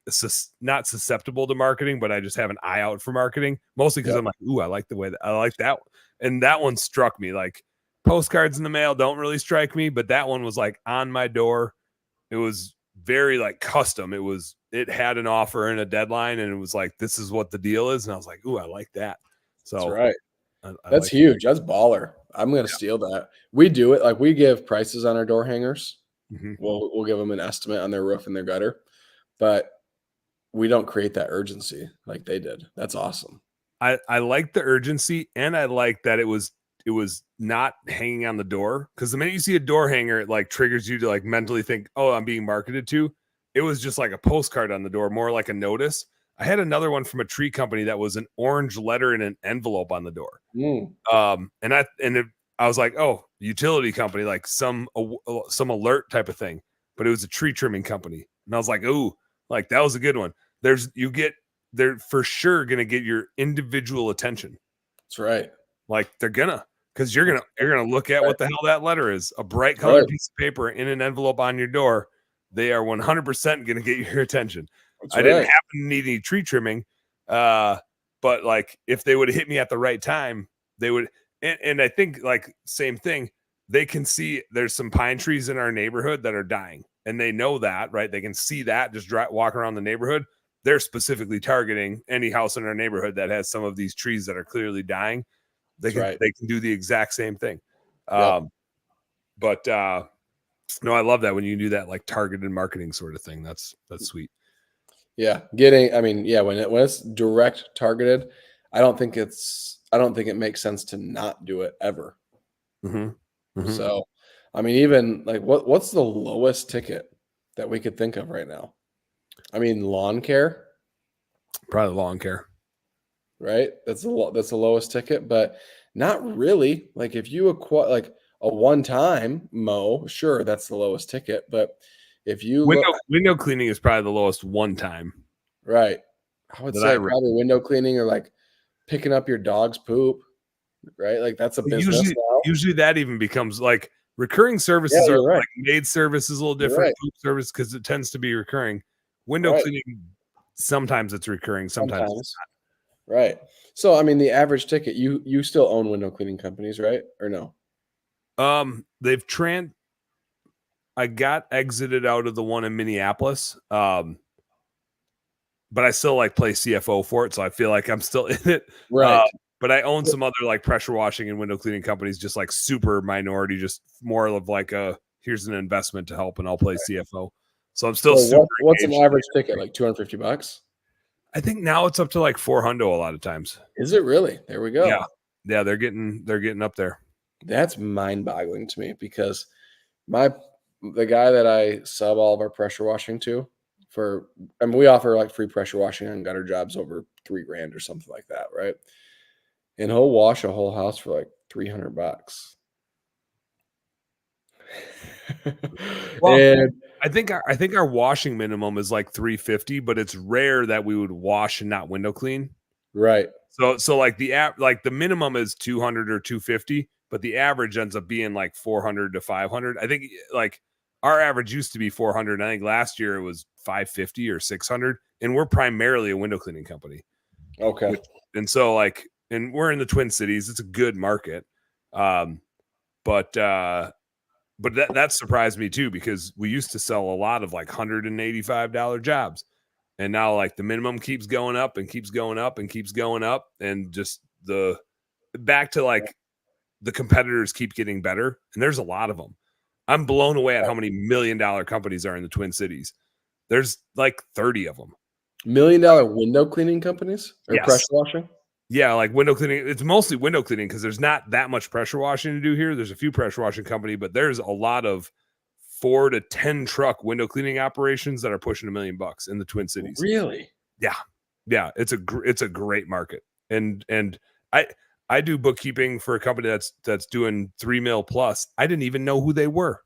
not susceptible to marketing, but I just have an eye out for marketing, mostly because I'm like, ooh, I like the way that I like that. And that one struck me. Like, postcards in the mail don't really strike me, but that one was like on my door. It was very like custom. It had an offer and a deadline, and it was like, this is what the deal is. And I was like, ooh, I like that. So that's right. I that's like huge. That's baller. I'm going to steal that. We do it. Like, we give prices on our door hangers. Mm-hmm. We'll give them an estimate on their roof and their gutter, but we don't create that urgency like they did. That's awesome. I like the urgency, and I like that it was not hanging on the door, because the minute you see a door hanger, it like triggers you to like mentally think, oh, I'm being marketed to. It was just like a postcard on the door, more like a notice. I had another one from a tree company that was an orange letter in an envelope on the door. I was like, oh, utility company, like some alert type of thing, but it was a tree trimming company. And I was like, ooh, like that was a good one. They're for sure going to get your individual attention. That's right. Like because you're going to look at what the hell that letter is, a bright colored piece of paper in an envelope on your door. They are 100% going to get your attention. I didn't happen to need any tree trimming. But like, if they would have hit me at the right time, they would. And I think like same thing, they can see there's some pine trees in our neighborhood that are dying, and they know that, right? They can see that just walk around the neighborhood. They're specifically targeting any house in our neighborhood that has some of these trees that are clearly dying. They can do the exact same thing. No, I love that when you do that, like targeted marketing sort of thing. That's sweet. Yeah. When it's direct targeted, I don't think it makes sense to not do it ever. Mm-hmm. Mm-hmm. So, even like what's the lowest ticket that we could think of right now? Lawn care. Probably lawn care. Right? That's the lowest ticket, but not really. Like, if you acquire like a one-time mow, sure, that's the lowest ticket. But if you window cleaning is probably the lowest one time. Right. I would say probably window cleaning, or like picking up your dog's poop. Right? Like, that's a business. Usually that even becomes like recurring services are right. like maid service is a little different, poop service, because it tends to be recurring. Window cleaning, sometimes it's recurring, sometimes it's not. Right. So the average ticket, you still own window cleaning companies, right? Or no? I got exited out of the one in Minneapolis. But I still like play CFO for it, so I feel like I'm still in it. Right. But I own some other like pressure washing and window cleaning companies, just like super minority, just more of like here's an investment to help, and I'll play CFO. So I'm still super. What's an average ticket? Like $250? I think now it's up to like $400 a lot of times. Is it really? There we go. Yeah, they're getting up there. That's mind-boggling to me, because the guy that I sub all of our pressure washing to, we offer like free pressure washing on gutter jobs over $3,000 or something like that, right? And he'll wash a whole house for like $300. Well, and I think our washing minimum is like $350, but it's rare that we would wash and not window clean. Right. So like the minimum is $200 or $250, but the average ends up being like $400 to $500. I think like our average used to be 400. I think last year it was 550 or 600. And we're primarily a window cleaning company. Okay. And so like, and we're in the Twin Cities. It's a good market. But that surprised me too, because we used to sell a lot of like $185 jobs. And now like the minimum keeps going up and keeps going up and keeps going up. And just back to like the competitors keep getting better. And there's a lot of them. I'm blown away at how many $1 million companies are in the Twin Cities. There's like 30 of them. $1 million window cleaning companies or Yes. pressure washing? Yeah, like window cleaning. It's mostly window cleaning because there's not that much pressure washing to do here. There's a few pressure washing company, but there's a lot of 4 to 10 truck window cleaning operations that are pushing $1 million in the Twin Cities. Really? Yeah. It's a great market. And I do bookkeeping for a company that's doing 3 mil plus. I didn't even know who they were.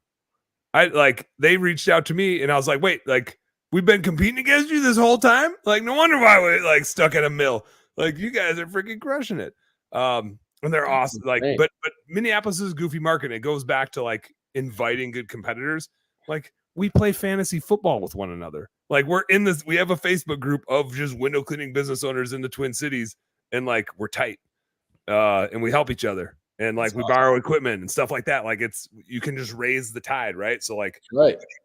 They reached out to me and I was like, wait, like we've been competing against you this whole time? Like, no wonder why we're like stuck at $1 mil. Like, you guys are freaking crushing it. And they're awesome. Like, but Minneapolis is a goofy market. And it goes back to like inviting good competitors. Like, we play fantasy football with one another. Like, we have a Facebook group of just window cleaning business owners in the Twin Cities, and like we're tight. And we help each other. And like we borrow equipment and stuff like that. Like you can just raise the tide, right? So like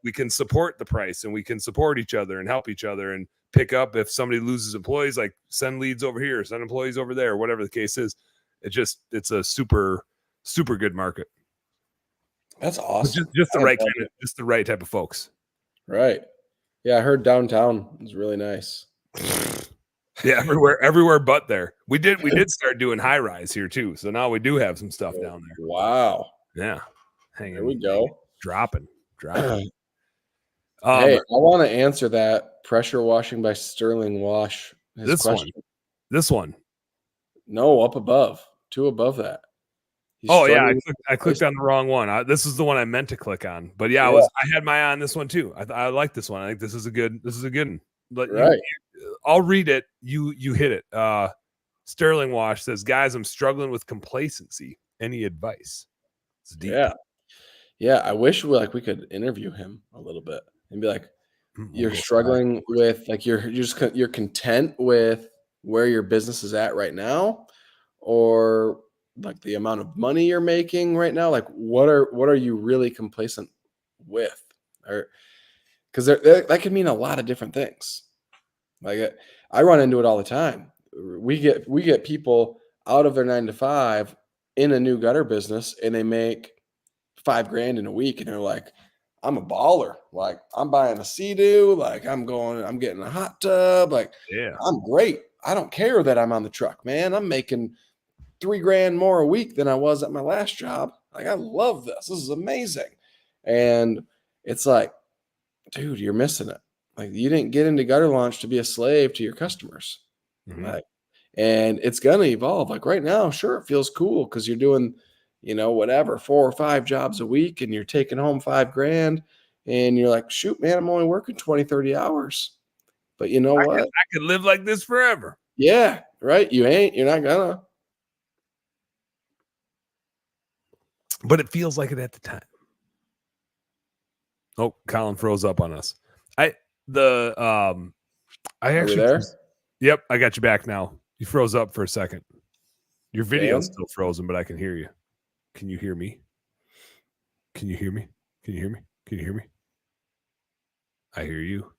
we can support the price and we can support each other and help each other and pick up if somebody loses employees, like send leads over here, send employees over there, whatever the case is. It's a super, super good market. That's awesome. Just the right type of folks. Right. Yeah, I heard downtown is really nice. Yeah, everywhere but there. We did start doing high rise here too. So now we do have some stuff down there. Wow. Yeah. There we go. Dropping. Hey, I want to answer that pressure washing by Sterling Wash. This one. No, up above. 2 above that. I clicked on the wrong one. This is the one I meant to click on. But yeah, I had my eye on this one too. I like this one. I think this is a good one. But right. I'll read it. You hit it. Sterling Wash says, guys, I'm struggling with complacency. Any advice? It's deep. Yeah. I wish we could interview him a little bit and be like, you're struggling with like you're content with where your business is at right now, or like the amount of money you're making right now. Like what are you really complacent with? Or because that could mean a lot of different things. Like I run into it all the time. We get people out of their 9 to 5 in a new gutter business, and they make $5,000 in a week, and they're like, I'm a baller. Like I'm buying a Sea-Doo. Like I'm getting a hot tub. Like I'm great. I don't care that I'm on the truck, man. I'm making $3,000 more a week than I was at my last job. Like I love this. This is amazing. And it's like, dude, you're missing it. Like you didn't get into gutter launch to be a slave to your customers. Mm-hmm. Like, and it's gonna evolve. Like right now, sure, it feels cool because you're doing, whatever, 4 or 5 jobs a week, and you're taking home $5,000, and you're like, shoot, man, I'm only working 20, 30 hours. But you know what? I could live like this forever. Yeah, right. You're not gonna. But it feels like it at the time. Oh, Colin froze up on us. I actually there? Yep, I got you back now. You froze up for a second. Your video's still frozen, but I can hear you. Can you hear me? Can you hear me? Can you hear me? Can you hear me? I hear you.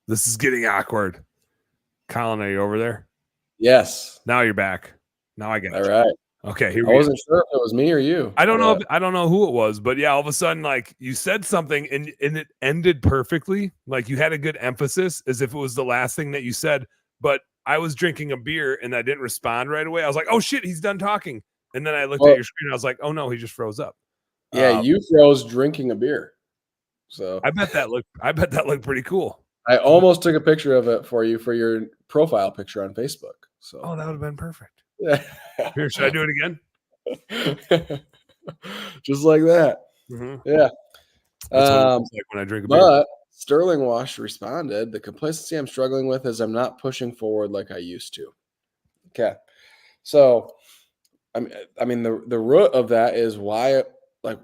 This is getting awkward. Colin, are you over there? Yes. Now you're back. Now I get it. All right. Okay, I wasn't sure if it was me or you. I don't know. I don't know who it was, but yeah, all of a sudden, like you said something and it ended perfectly. Like you had a good emphasis as if it was the last thing that you said. But I was drinking a beer and I didn't respond right away. I was like, "Oh shit, he's done talking." And then I looked at your screen and I was like, "Oh no, he just froze up." Yeah, you froze drinking a beer. So I bet that looked pretty cool. I almost took a picture of it for you for your profile picture on Facebook. So that would have been perfect. Yeah. Here, should I do it again? Just like that. Mm-hmm. Yeah. That's what it looks like when I drink a beer. But Sterling Wash responded, the complacency I'm struggling with is I'm not pushing forward like I used to. Okay. So, I mean, the root of that is why, like,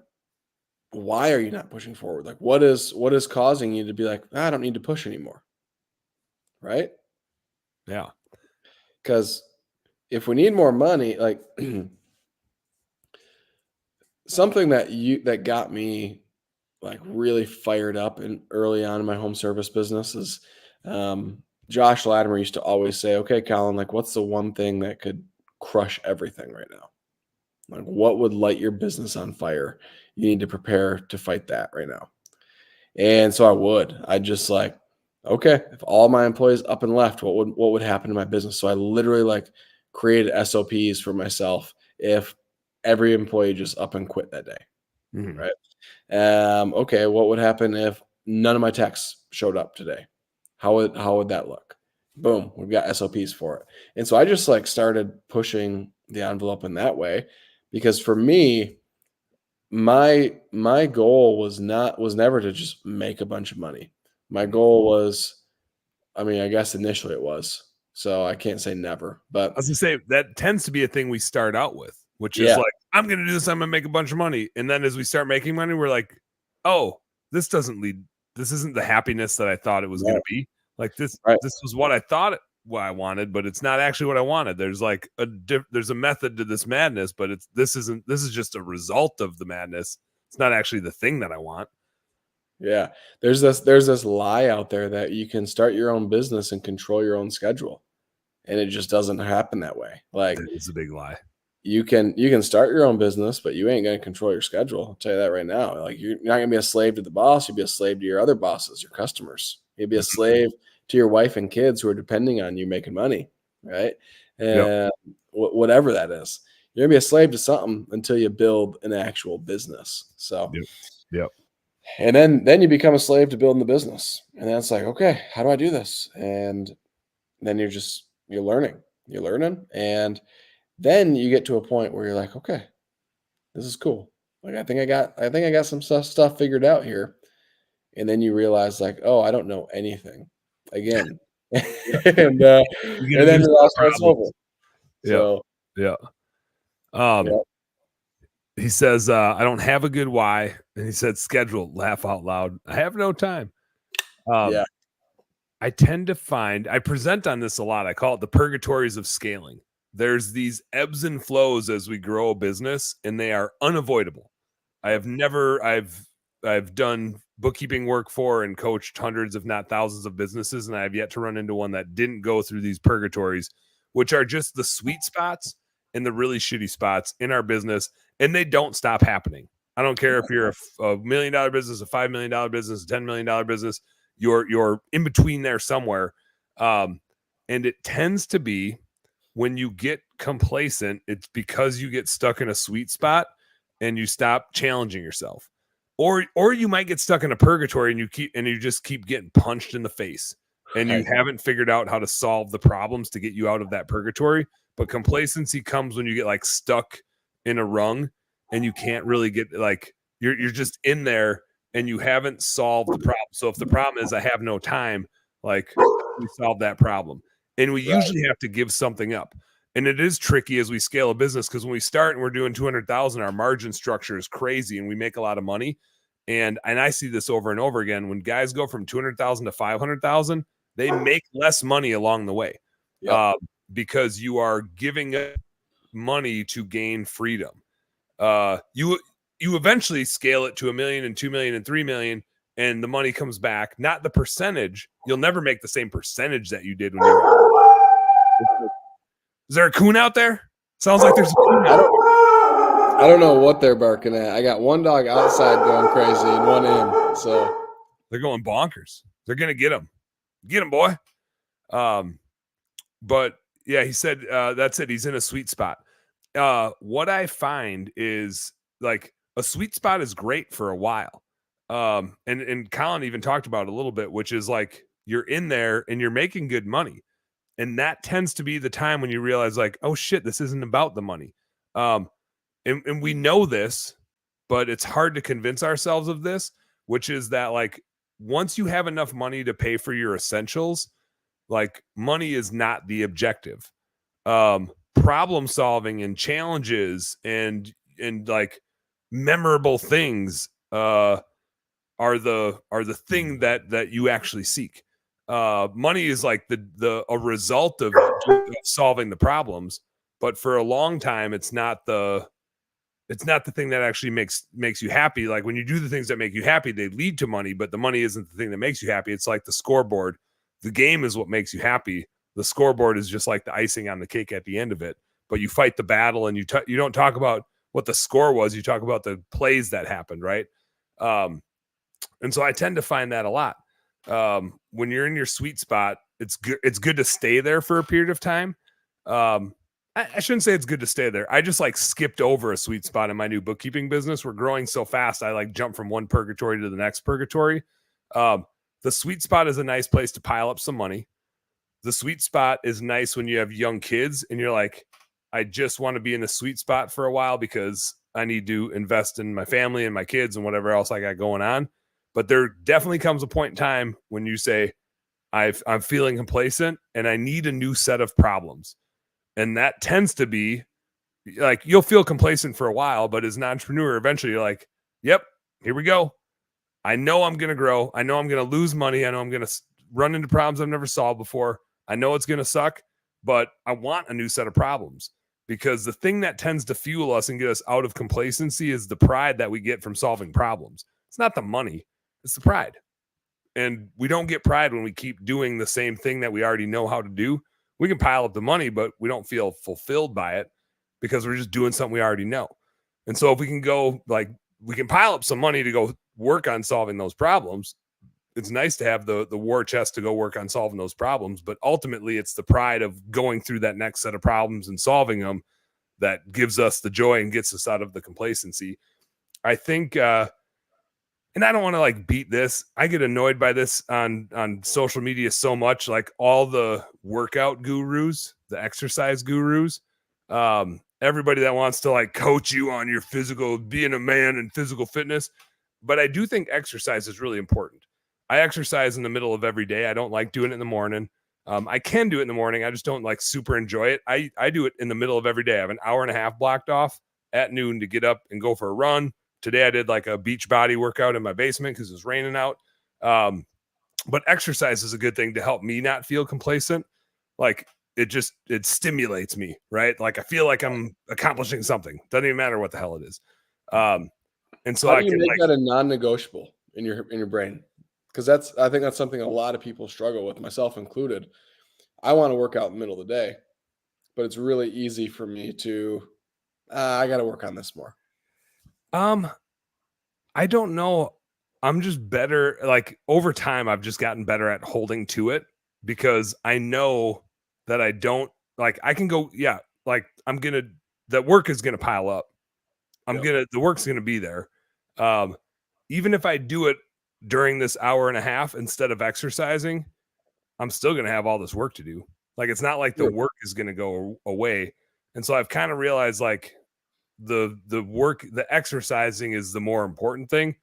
why are you not pushing forward? Like, what is causing you to be like, I don't need to push anymore, right? Yeah. Because if we need more money, like something that got me like really fired up and early on in my home service business is Josh Latimer used to always say, okay, Colin, like what's the one thing that could crush everything right now? Like what would light your business on fire? You need to prepare to fight that right now. And so I just like, okay, if all my employees up and left, what would happen to my business? So I literally like created SOPs for myself if every employee just up and quit that day. Mhm. Right. Okay, what would happen if none of my techs showed up today? How would that look? Boom, we've got SOPs for it. And so I just like started pushing the envelope in that way because for me, my goal was never to just make a bunch of money. My goal was, I mean, I guess initially it was. So I can't say never, I but was gonna say that tends to be a thing we start out with, which is yeah, like, I'm gonna do this, I'm gonna make a bunch of money. And then as we start making money, we're like, oh, this isn't the happiness that I thought it was gonna no, be. Like right. this was what I thought what I wanted, but it's not actually what I wanted. There's like there's a method to this madness, but this is just a result of the madness. It's not actually the thing that I want. Yeah. There's this lie out there that you can start your own business and control your own schedule. And it just doesn't happen that way. Like That is a big lie. you can start your own business, but you ain't gonna control your schedule. I'll tell you that right now. Like you're not gonna be a slave to the boss, you'll be a slave to your other bosses, your customers. You'll be a Mhm. slave to your wife and kids who are depending on you making money, right? Yep. And whatever that is. You're gonna be a slave to something until you build an actual business. So Yep. Yep. and then you become a slave to building the business. And then it's like, okay, how do I do this? And then you're learning. You're learning. And then you get to a point where you're like, okay, this is cool. Like I think I got some stuff figured out here. And then you realize like, oh, I don't know anything again. Yep. and You get and a then new it set all of starts over. problems. Yep. So Yeah. Um, yeah, he says, I don't have a good why. And he said, schedule, laugh out loud. I have no time. yeah. Um, I tend to find I present on this a lot. I call it the purgatories of scaling. There's these ebbs and flows as we grow a business, and they are unavoidable. I've done bookkeeping work for and coached hundreds, if not thousands, of businesses, and I have yet to run into one that didn't go through these purgatories, which are just the sweet spots and the really shitty spots in our business, and they don't stop happening. I don't care if you're a $1 million business, a $5 million business, a $10 million business. You're in between there somewhere, and it tends to be when you get complacent, it's because you get stuck in a sweet spot and you stop challenging yourself. Or you might get stuck in a purgatory and you just keep getting punched in the face and you Right. haven't figured out how to solve the problems to get you out of that purgatory. But complacency comes when you get like stuck in a rung and you can't really get like you're just in there and you haven't solved the problem. So if the problem is I have no time, like how do we solve that problem? And we Right. usually have to give something up. And it is tricky as we scale a business because when we start and we're doing 200,000, our margin structure is crazy and we make a lot of money. And I see this over and over again. When guys go from 200,000 to 500,000, they make less money along the way Yep. uh, because you are giving up money to gain freedom. You eventually scale it to 1 million and 2 million and 3 million, and the money comes back. Not the percentage. You'll never make the same percentage that you did when you were. Is there a coon out there? Sounds like there's a coon I out don't I don't know what they're barking at. I got one dog outside going crazy and one in. So They're going bonkers. They're gonna get him. Get him, boy. But yeah, he said that's it. He's in a sweet spot. What I find is like a sweet spot is great for a while. And Colin even talked about it a little bit, which is like you're in there and you're making good money. And that tends to be the time when you realize, like, oh shit, this isn't about the money. And we know this, but it's hard to convince ourselves of this, which is that like once you have enough money to pay for your essentials, like money is not the objective. Problem solving and challenges and like memorable things are the thing that you actually seek. Money is like a result of solving the problems, but for a long time it's not the thing that actually makes you happy. Like when you do the things that make you happy, they lead to money, but the money isn't the thing that makes you happy. It's like the scoreboard. The game is what makes you happy. The scoreboard is just like the icing on the cake at the end of it. But you fight the battle, and you don't talk about what the score was. You talk about the plays that happened, right? And so I tend to find that a lot. When you're in your sweet spot, it's good to stay there for a period of time. I shouldn't say it's good to stay there. I just like skipped over a sweet spot in my new bookkeeping business. We're growing so fast. I like jump from one purgatory to the next purgatory. The sweet spot is a nice place to pile up some money. The sweet spot is nice when you have young kids and you're like, I just want to be in the sweet spot for a while because I need to invest in my family and my kids and whatever else I got going on. But there definitely comes a point in time when you say, I'm feeling complacent and I need a new set of problems. And that tends to be like, you'll feel complacent for a while, but as an entrepreneur, eventually you're like, yep, here we go. I know I'm going to grow. I know I'm going to lose money. I know I'm going to run into problems I've never solved before. I know it's going to suck, but I want a new set of problems, because the thing that tends to fuel us and get us out of complacency is the pride that we get from solving problems. It's not the money, it's the pride. And we don't get pride when we keep doing the same thing that we already know how to do. We can pile up the money, but we don't feel fulfilled by it because we're just doing something we already know. And so if we can go, like, we can pile up some money to go work on solving those problems. It's nice to have the war chest to go work on solving those problems, but ultimately it's the pride of going through that next set of problems and solving them that gives us the joy and gets us out of the complacency. I think, and I don't want to like beat this. I get annoyed by this on social media so much. Like all the workout gurus, the exercise gurus, everybody that wants to like coach you on your physical, being a man and physical fitness. But I do think exercise is really important. I exercise in the middle of every day. I don't like doing it in the morning. I can do it in the morning. I just don't like super enjoy it. I do it in the middle of every day. I have an hour and a half blocked off at noon to get up and go for a run. Today I did like a beach body workout in my basement because it was raining out. But exercise is a good thing to help me not feel complacent. Like it stimulates me, right? Like I feel like I'm accomplishing something. Doesn't even matter what the hell it is. And so how do you make that a non-negotiable in your brain? Because I think that's something a lot of people struggle with, myself included. I want to work out in the middle of the day, but it's really easy for me to, I got to work on this more. I don't know. I'm just better. Like over time, I've just gotten better at holding to it because I know that I don't like, I can go, yeah, like that work is going to pile up. The work's going to be there. Even if I do it during this hour and a half instead of exercising, I'm still going to have all this work to do. Like, it's not like the work is going to go away. And so I've kind of realized like the work, the exercising is the more important thing.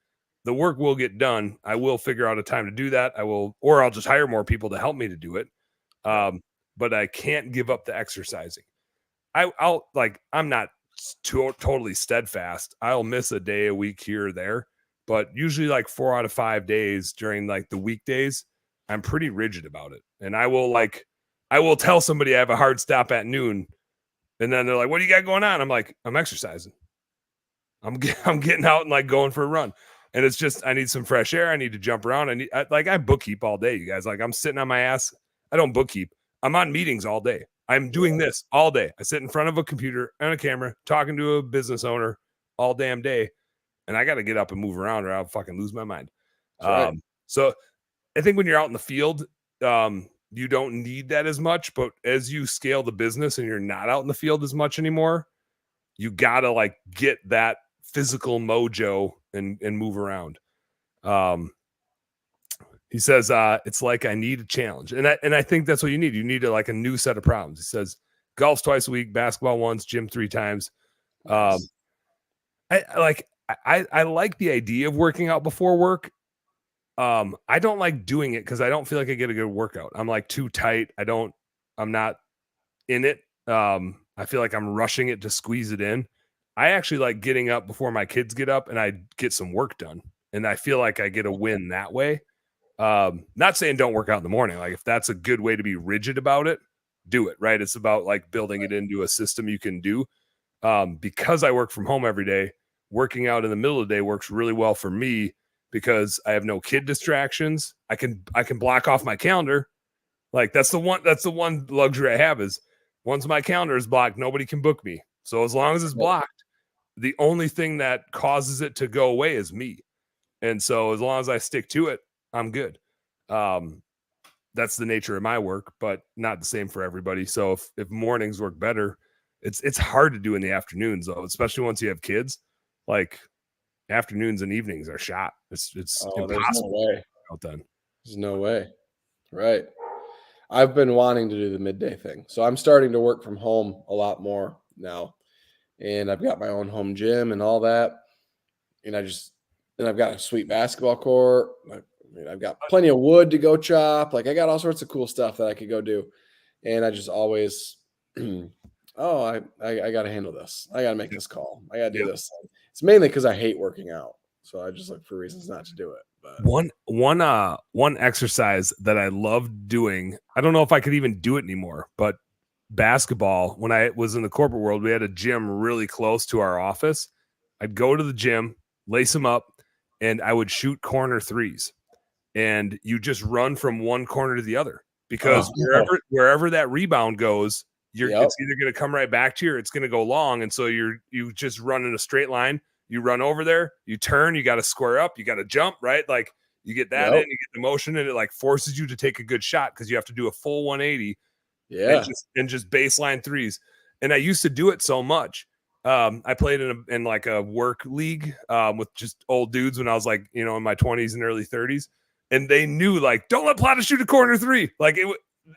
The work will get done. I will figure out a time to do that. Or I'll just hire more people to help me to do it. But I can't give up the exercising. I'm not totally steadfast. I'll miss a day a week here or there, but usually like 4 out of 5 days during like the weekdays, I'm pretty rigid about it. And I will tell somebody I have a hard stop at noon, and then they're like, "What do you got going on?" I'm like, "I'm exercising. I'm getting out and like going for a run." And it's just, I need some fresh air. I need to jump around. I bookkeep all day, you guys. Like I'm sitting on my ass. I don't bookkeep. I'm on meetings all day. I'm doing this all day. I sit in front of a computer and a camera talking to a business owner all damn day. And I got to get up and move around or I'll fucking lose my mind. Right. So I think when you're out in the field, you don't need that as much. But as you scale the business and you're not out in the field as much anymore, you got to like get that physical mojo and move around. He says, it's like I need a challenge. And I think that's what you need. You need like a new set of problems. He says golf's twice a week, basketball once, gym 3 times. Nice. I like the idea of working out before work. I don't like doing it because I don't feel like I get a good workout. I'm like too tight. I'm not in it. I feel like I'm rushing it to squeeze it in. I actually like getting up before my kids get up and I get some work done. And I feel like I get a win that way. Not saying don't work out in the morning. Like if that's a good way to be rigid about it, do it, right? It's about like building it into a system you can do. Because I work from home every day, working out in the middle of the day works really well for me because I have no kid distractions. I can block off my calendar. Like that's the one luxury I have is once my calendar is blocked, nobody can book me. So as long as it's blocked, the only thing that causes it to go away is me. And so as long as I stick to it, I'm good. That's the nature of my work, but not the same for everybody. So if mornings work better, it's hard to do in the afternoons though, especially once you have kids. Like afternoons and evenings are shot. It's impossible. There's no way. Out then. There's no way. Right. I've been wanting to do the midday thing. So I'm starting to work from home a lot more now. And I've got my own home gym and all that. And I've got a sweet basketball court. I've got plenty of wood to go chop. Like I got all sorts of cool stuff that I could go do. And I just always, I got to handle this. I got to make this call. I got to do this. It's mainly because I hate working out. So I just look for reasons not to do it. But one exercise that I loved doing, I don't know if I could even do it anymore, but basketball, when I was in the corporate world, we had a gym really close to our office. I'd go to the gym, lace them up, and I would shoot corner threes. And you just run from one corner to the other because wherever that rebound goes, it's either going to come right back to you or it's going to go long. And so you just run in a straight line. You run over there, you turn, you got to square up, you got to jump, right? Like you get that in, you get the motion, and it like forces you to take a good shot because you have to do a full 180. And just baseline threes. And I used to do it so much. I played in like a work league with just old dudes when I was like, in my 20s and early 30s. And they knew like, don't let Plata shoot a corner three. Like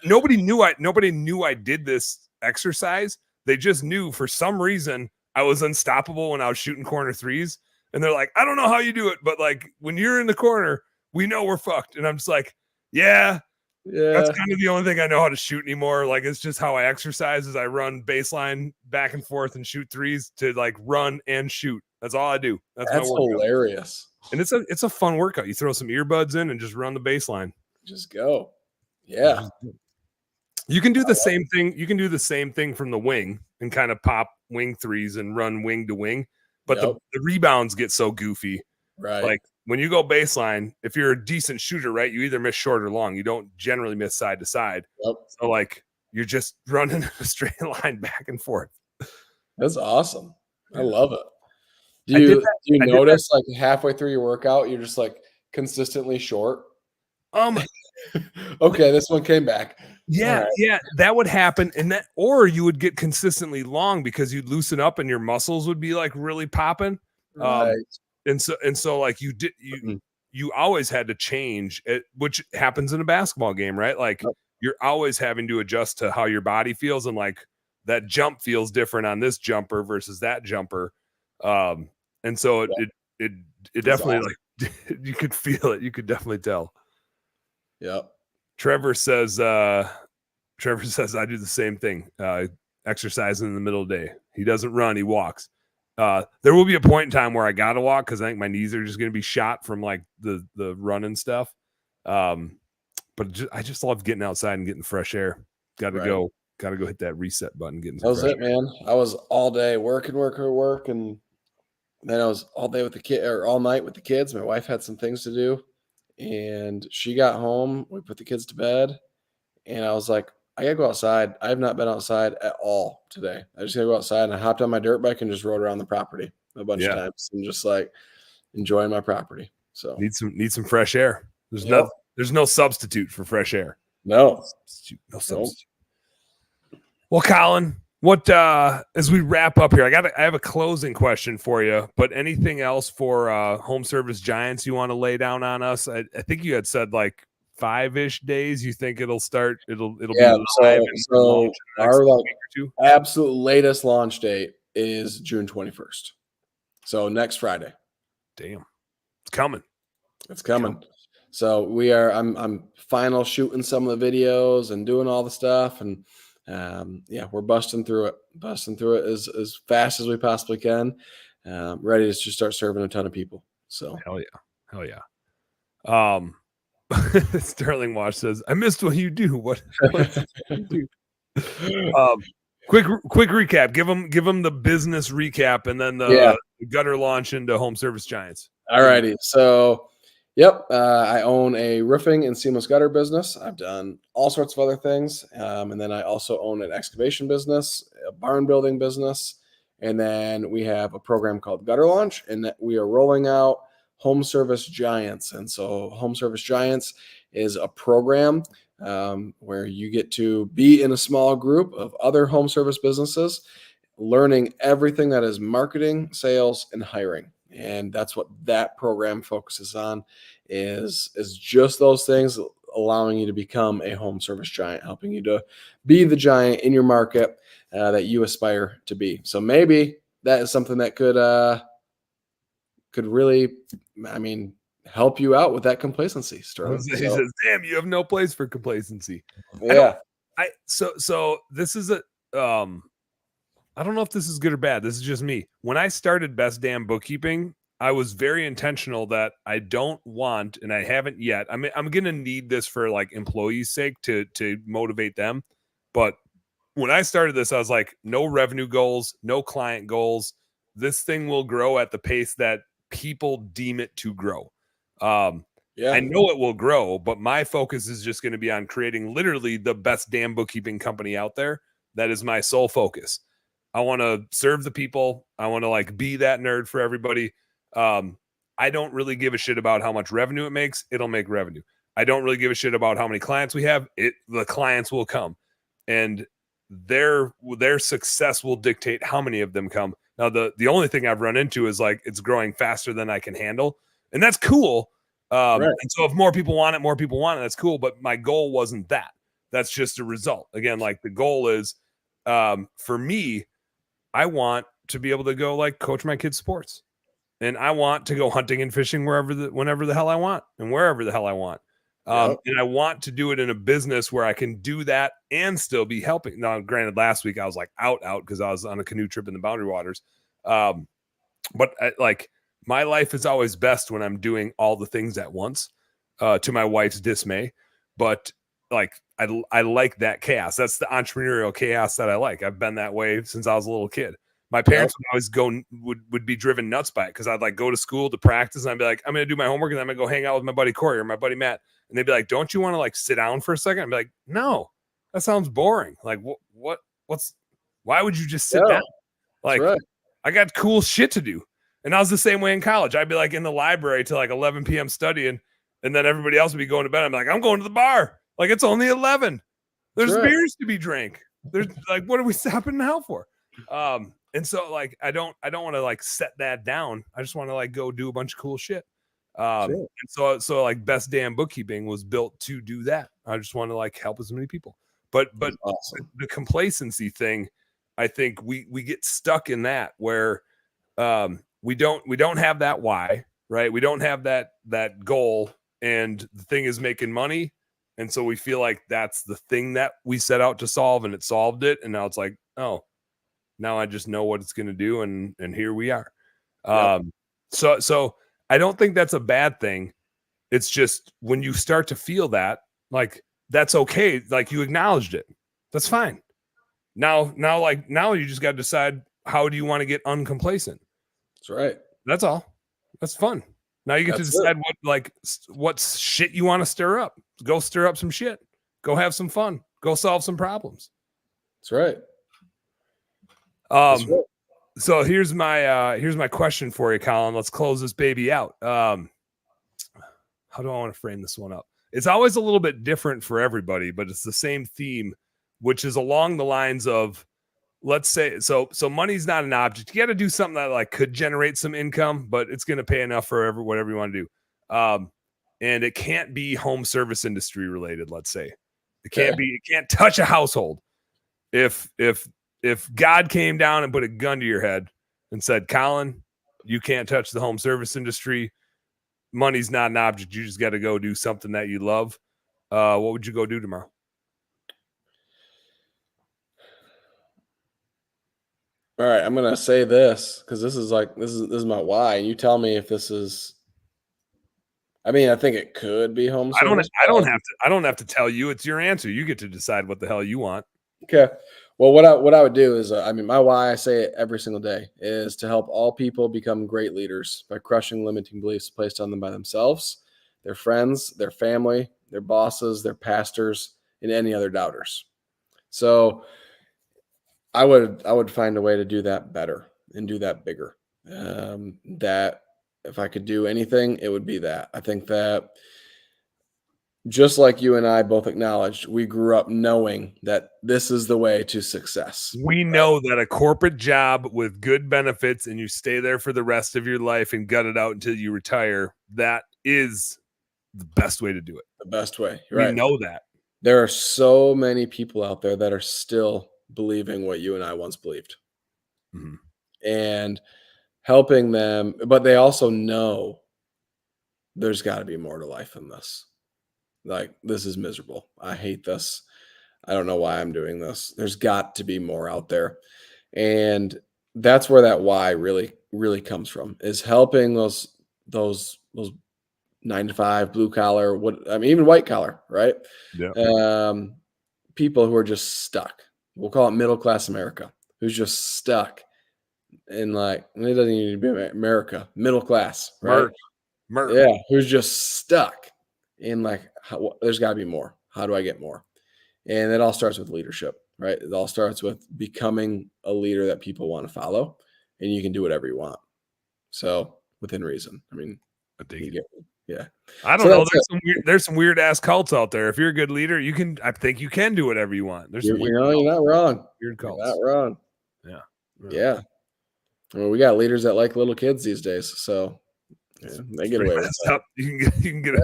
nobody knew I did this exercise. They just knew for some reason I was unstoppable when I was shooting corner threes. And they're like, I don't know how you do it, but like when you're in the corner, we know we're fucked. And I'm just like, yeah, that's kind of the only thing I know how to shoot anymore. Like it's just how I exercise is I run baseline back and forth and shoot threes to like run and shoot. That's all I do. That's my workout. Hilarious. And it's a fun workout. You throw some earbuds in and just run the baseline. Just go. Yeah. You can do the same thing. You can do the same thing from the wing and kind of pop wing threes and run wing to wing. But the rebounds get so goofy. Right. Like when you go baseline, if you're a decent shooter, right, you either miss short or long. You don't generally miss side to side. Yep. So like you're just running a straight line back and forth. That's awesome. I love it. Do you notice like halfway through your workout, you're just like consistently short? Okay, this one came back. Yeah, that would happen, or you would get consistently long because you'd loosen up and your muscles would be like really popping. Right. And so like you always had to change it, which happens in a basketball game, right? Like you're always having to adjust to how your body feels, and like that jump feels different on this jumper versus that jumper. And so it definitely awesome. Like you could feel it. You could definitely tell. Yep. Trevor says I do the same thing. Exercising in the middle of the day. He doesn't run, he walks. There will be a point in time where I gotta walk because I think my knees are just gonna be shot from like the running stuff. But I just love getting outside and getting fresh air. Gotta go hit that reset button. Getting that was it, man. I was all day work, and then I was all day with the kid or all night with the kids. My wife had some things to do, and she got home. We put the kids to bed, and I was like, I gotta go outside. I have not been outside at all today. I just gotta go outside, and I hopped on my dirt bike and just rode around the property a bunch of times and just like enjoying my property. So need some fresh air. There's no substitute for fresh air. No substitute. Well, Colin, what as we wrap up here, I have a closing question for you, but anything else for Home Service Giants you want to lay down on us? I think you had said like 5-ish days you think it'll start. It'll be live. So our like absolute latest launch date is June 21st. So next Friday. Damn. It's coming. So I'm final shooting some of the videos and doing all the stuff, and we're busting through it as fast as we possibly can. Ready to just start serving a ton of people. So hell yeah. Sterling Wash says, I missed what you do. What you do? Quick recap. Give them the business recap and then the gutter launch into home service giants. All righty. So, yep. I own a roofing and seamless gutter business. I've done all sorts of other things. And then I also own an excavation business, a barn building business. And then we have a program called Gutter Launch, and that we are rolling out Home Service Giants. And so Home Service Giants is a program where you get to be in a small group of other home service businesses, learning everything that is marketing, sales, and hiring. And that's what that program focuses on is just those things, allowing you to become a home service giant, helping you to be the giant in your market that you aspire to be. So maybe that is something that could really, help you out with that complacency, Sterling. He says, damn, you have no place for complacency. Yeah. So this is I don't know if this is good or bad. This is just me. When I started Best Damn Bookkeeping, I was very intentional that I don't want, and I haven't yet. I'm going to need this for like employees' sake to motivate them. But when I started this, I was like, no revenue goals, no client goals. This thing will grow at the pace that people deem it to grow. I know it will grow, but my focus is just going to be on creating literally the best damn bookkeeping company out there. That is my sole focus. I want to serve the people. I want to like be that nerd for everybody. I don't really give a shit about how much revenue it makes. It'll make revenue. I don't really give a shit about how many clients we have. The clients will come, and their success will dictate how many of them come. Now, the only thing I've run into is like it's growing faster than I can handle, and that's cool. Right. And so if more people want it, that's cool. But my goal wasn't that. That's just a result. Again, like the goal is for me, I want to be able to go like coach my kids' sports, and I want to go hunting and fishing whenever the hell I want and wherever the hell I want. And I want to do it in a business where I can do that and still be helping. Now, granted, last week I was like out because I was on a canoe trip in the Boundary Waters. But my life is always best when I'm doing all the things at once, to my wife's dismay. But like, I like that chaos. That's the entrepreneurial chaos that I like. I've been that way since I was a little kid. My parents would be driven nuts by it because I'd like go to school to practice and I'd be like, I'm going to do my homework and then I'm going to go hang out with my buddy Corey or my buddy Matt. And they'd be like, don't you want to like sit down for a second? I'd be like, no, that sounds boring. Like why would you just sit down? Like, right. I got cool shit to do. And I was the same way in college. I'd be like in the library till like 11 p.m. studying, and then everybody else would be going to bed. I'm like, I'm going to the bar. Like, it's only 11. There's beers to be drank. There's like, what are we stopping now for? And so like, I don't want to like set that down. I just want to like go do a bunch of cool shit. And so like Best Damn Bookkeeping was built to do that. I just want to like help as many people. But awesome. The complacency thing, I think we get stuck in that where we don't have that why, right? We don't have that goal, and the thing is making money. And so we feel like that's the thing that we set out to solve, and it solved it. And now it's like, oh, now I just know what it's going to do. And here we are. So I don't think that's a bad thing. It's just when you start to feel that, like, that's okay. Like, you acknowledged it. That's fine. Now you just got to decide, how do you want to get uncomplacent? That's right. That's all. That's fun. Now you get to decide what shit you want to stir up. Go stir up some shit. Go have some fun. Go solve some problems. That's right. So here's my question for you, Colin. Let's close this baby out. How do I want to frame this one up? It's always a little bit different for everybody, but it's the same theme, which is along the lines of, let's say, so money's not an object. You got to do something that like could generate some income, but it's going to pay enough for whatever you want to do. And it can't be home service industry related. Let's say it can't touch a household. If God came down and put a gun to your head and said, Colin, you can't touch the home service industry. Money's not an object. You just got to go do something that you love. What would you go do tomorrow? All right, I'm gonna say this because this is my why, and you tell me if this is. I mean, I think it could be home service. I don't have to tell you. It's your answer. You get to decide what the hell you want. Okay. Well, what I would do is, I mean, my why, I say it every single day, is to help all people become great leaders by crushing limiting beliefs placed on them by themselves, their friends, their family, their bosses, their pastors, and any other doubters. So I would find a way to do that better and do that bigger. That if I could do anything, it would be that. I think that just like you and I both acknowledged, we grew up knowing that this is the way to success. We know that a corporate job with good benefits and you stay there for the rest of your life and gut it out until you retire, that is the best way to do it. The best way. We Right. know that. There are so many people out there that are still believing what you and I once believed. Mhm. And helping them, but they also know there's got to be more to life than this. Like, this is miserable. I hate this. I don't know why I'm doing this. There's got to be more out there. And that's where that why really, really comes from, is helping those 9 to 5 blue collar, even white collar, right? Yeah. People who are just stuck. We'll call it middle class America, who's just stuck in, like, it doesn't need to be America, middle class, right? Merc. Yeah, who's just stuck in, like, there's got to be more. How do I get more? And it all starts with leadership, right? It all starts with becoming a leader that people want to follow, and you can do whatever you want. So within reason. I mean, yeah. I don't know. There's some weird ass cults out there. If you're a good leader, I think you can do whatever you want. There's some you're not wrong. Weird cults. You're not wrong. Yeah. Yeah. Well, we got leaders that like little kids these days, so they get away with that. You can get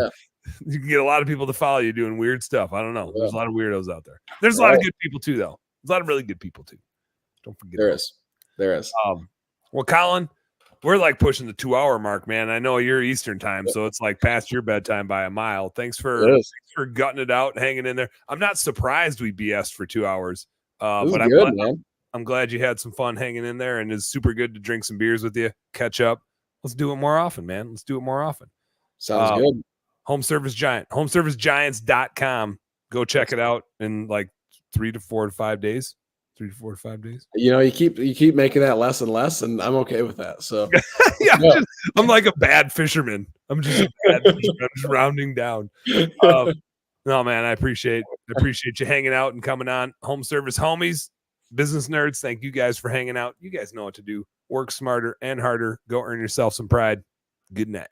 a lot of people to follow you doing weird stuff. I don't know. There's a lot of weirdos out there. There's a lot of good people too, though. There's a lot of really good people too. Don't forget. There is. Well, Colin, we're like pushing the 2-hour mark, man. I know you're Eastern time, so it's like past your bedtime by a mile. Thanks for gutting it out, hanging in there. I'm not surprised we BS'd for 2 hours. But I'm glad you had some fun hanging in there, and it's super good to drink some beers with you, catch up. Let's do it more often, man. Let's do it more often. Sounds good. Home Service Giant, homeservicegiants.com. Go check it out in like 3 to 4 to 5 days. 3 to 4 to 5 days. You keep making that less and less, and I'm okay with that. So I'm like a bad fisherman. I'm just rounding down. No, man, I appreciate you hanging out and coming on. Home Service homies, business nerds, thank you guys for hanging out. You guys know what to do. Work smarter and harder. Go earn yourself some pride. Good night.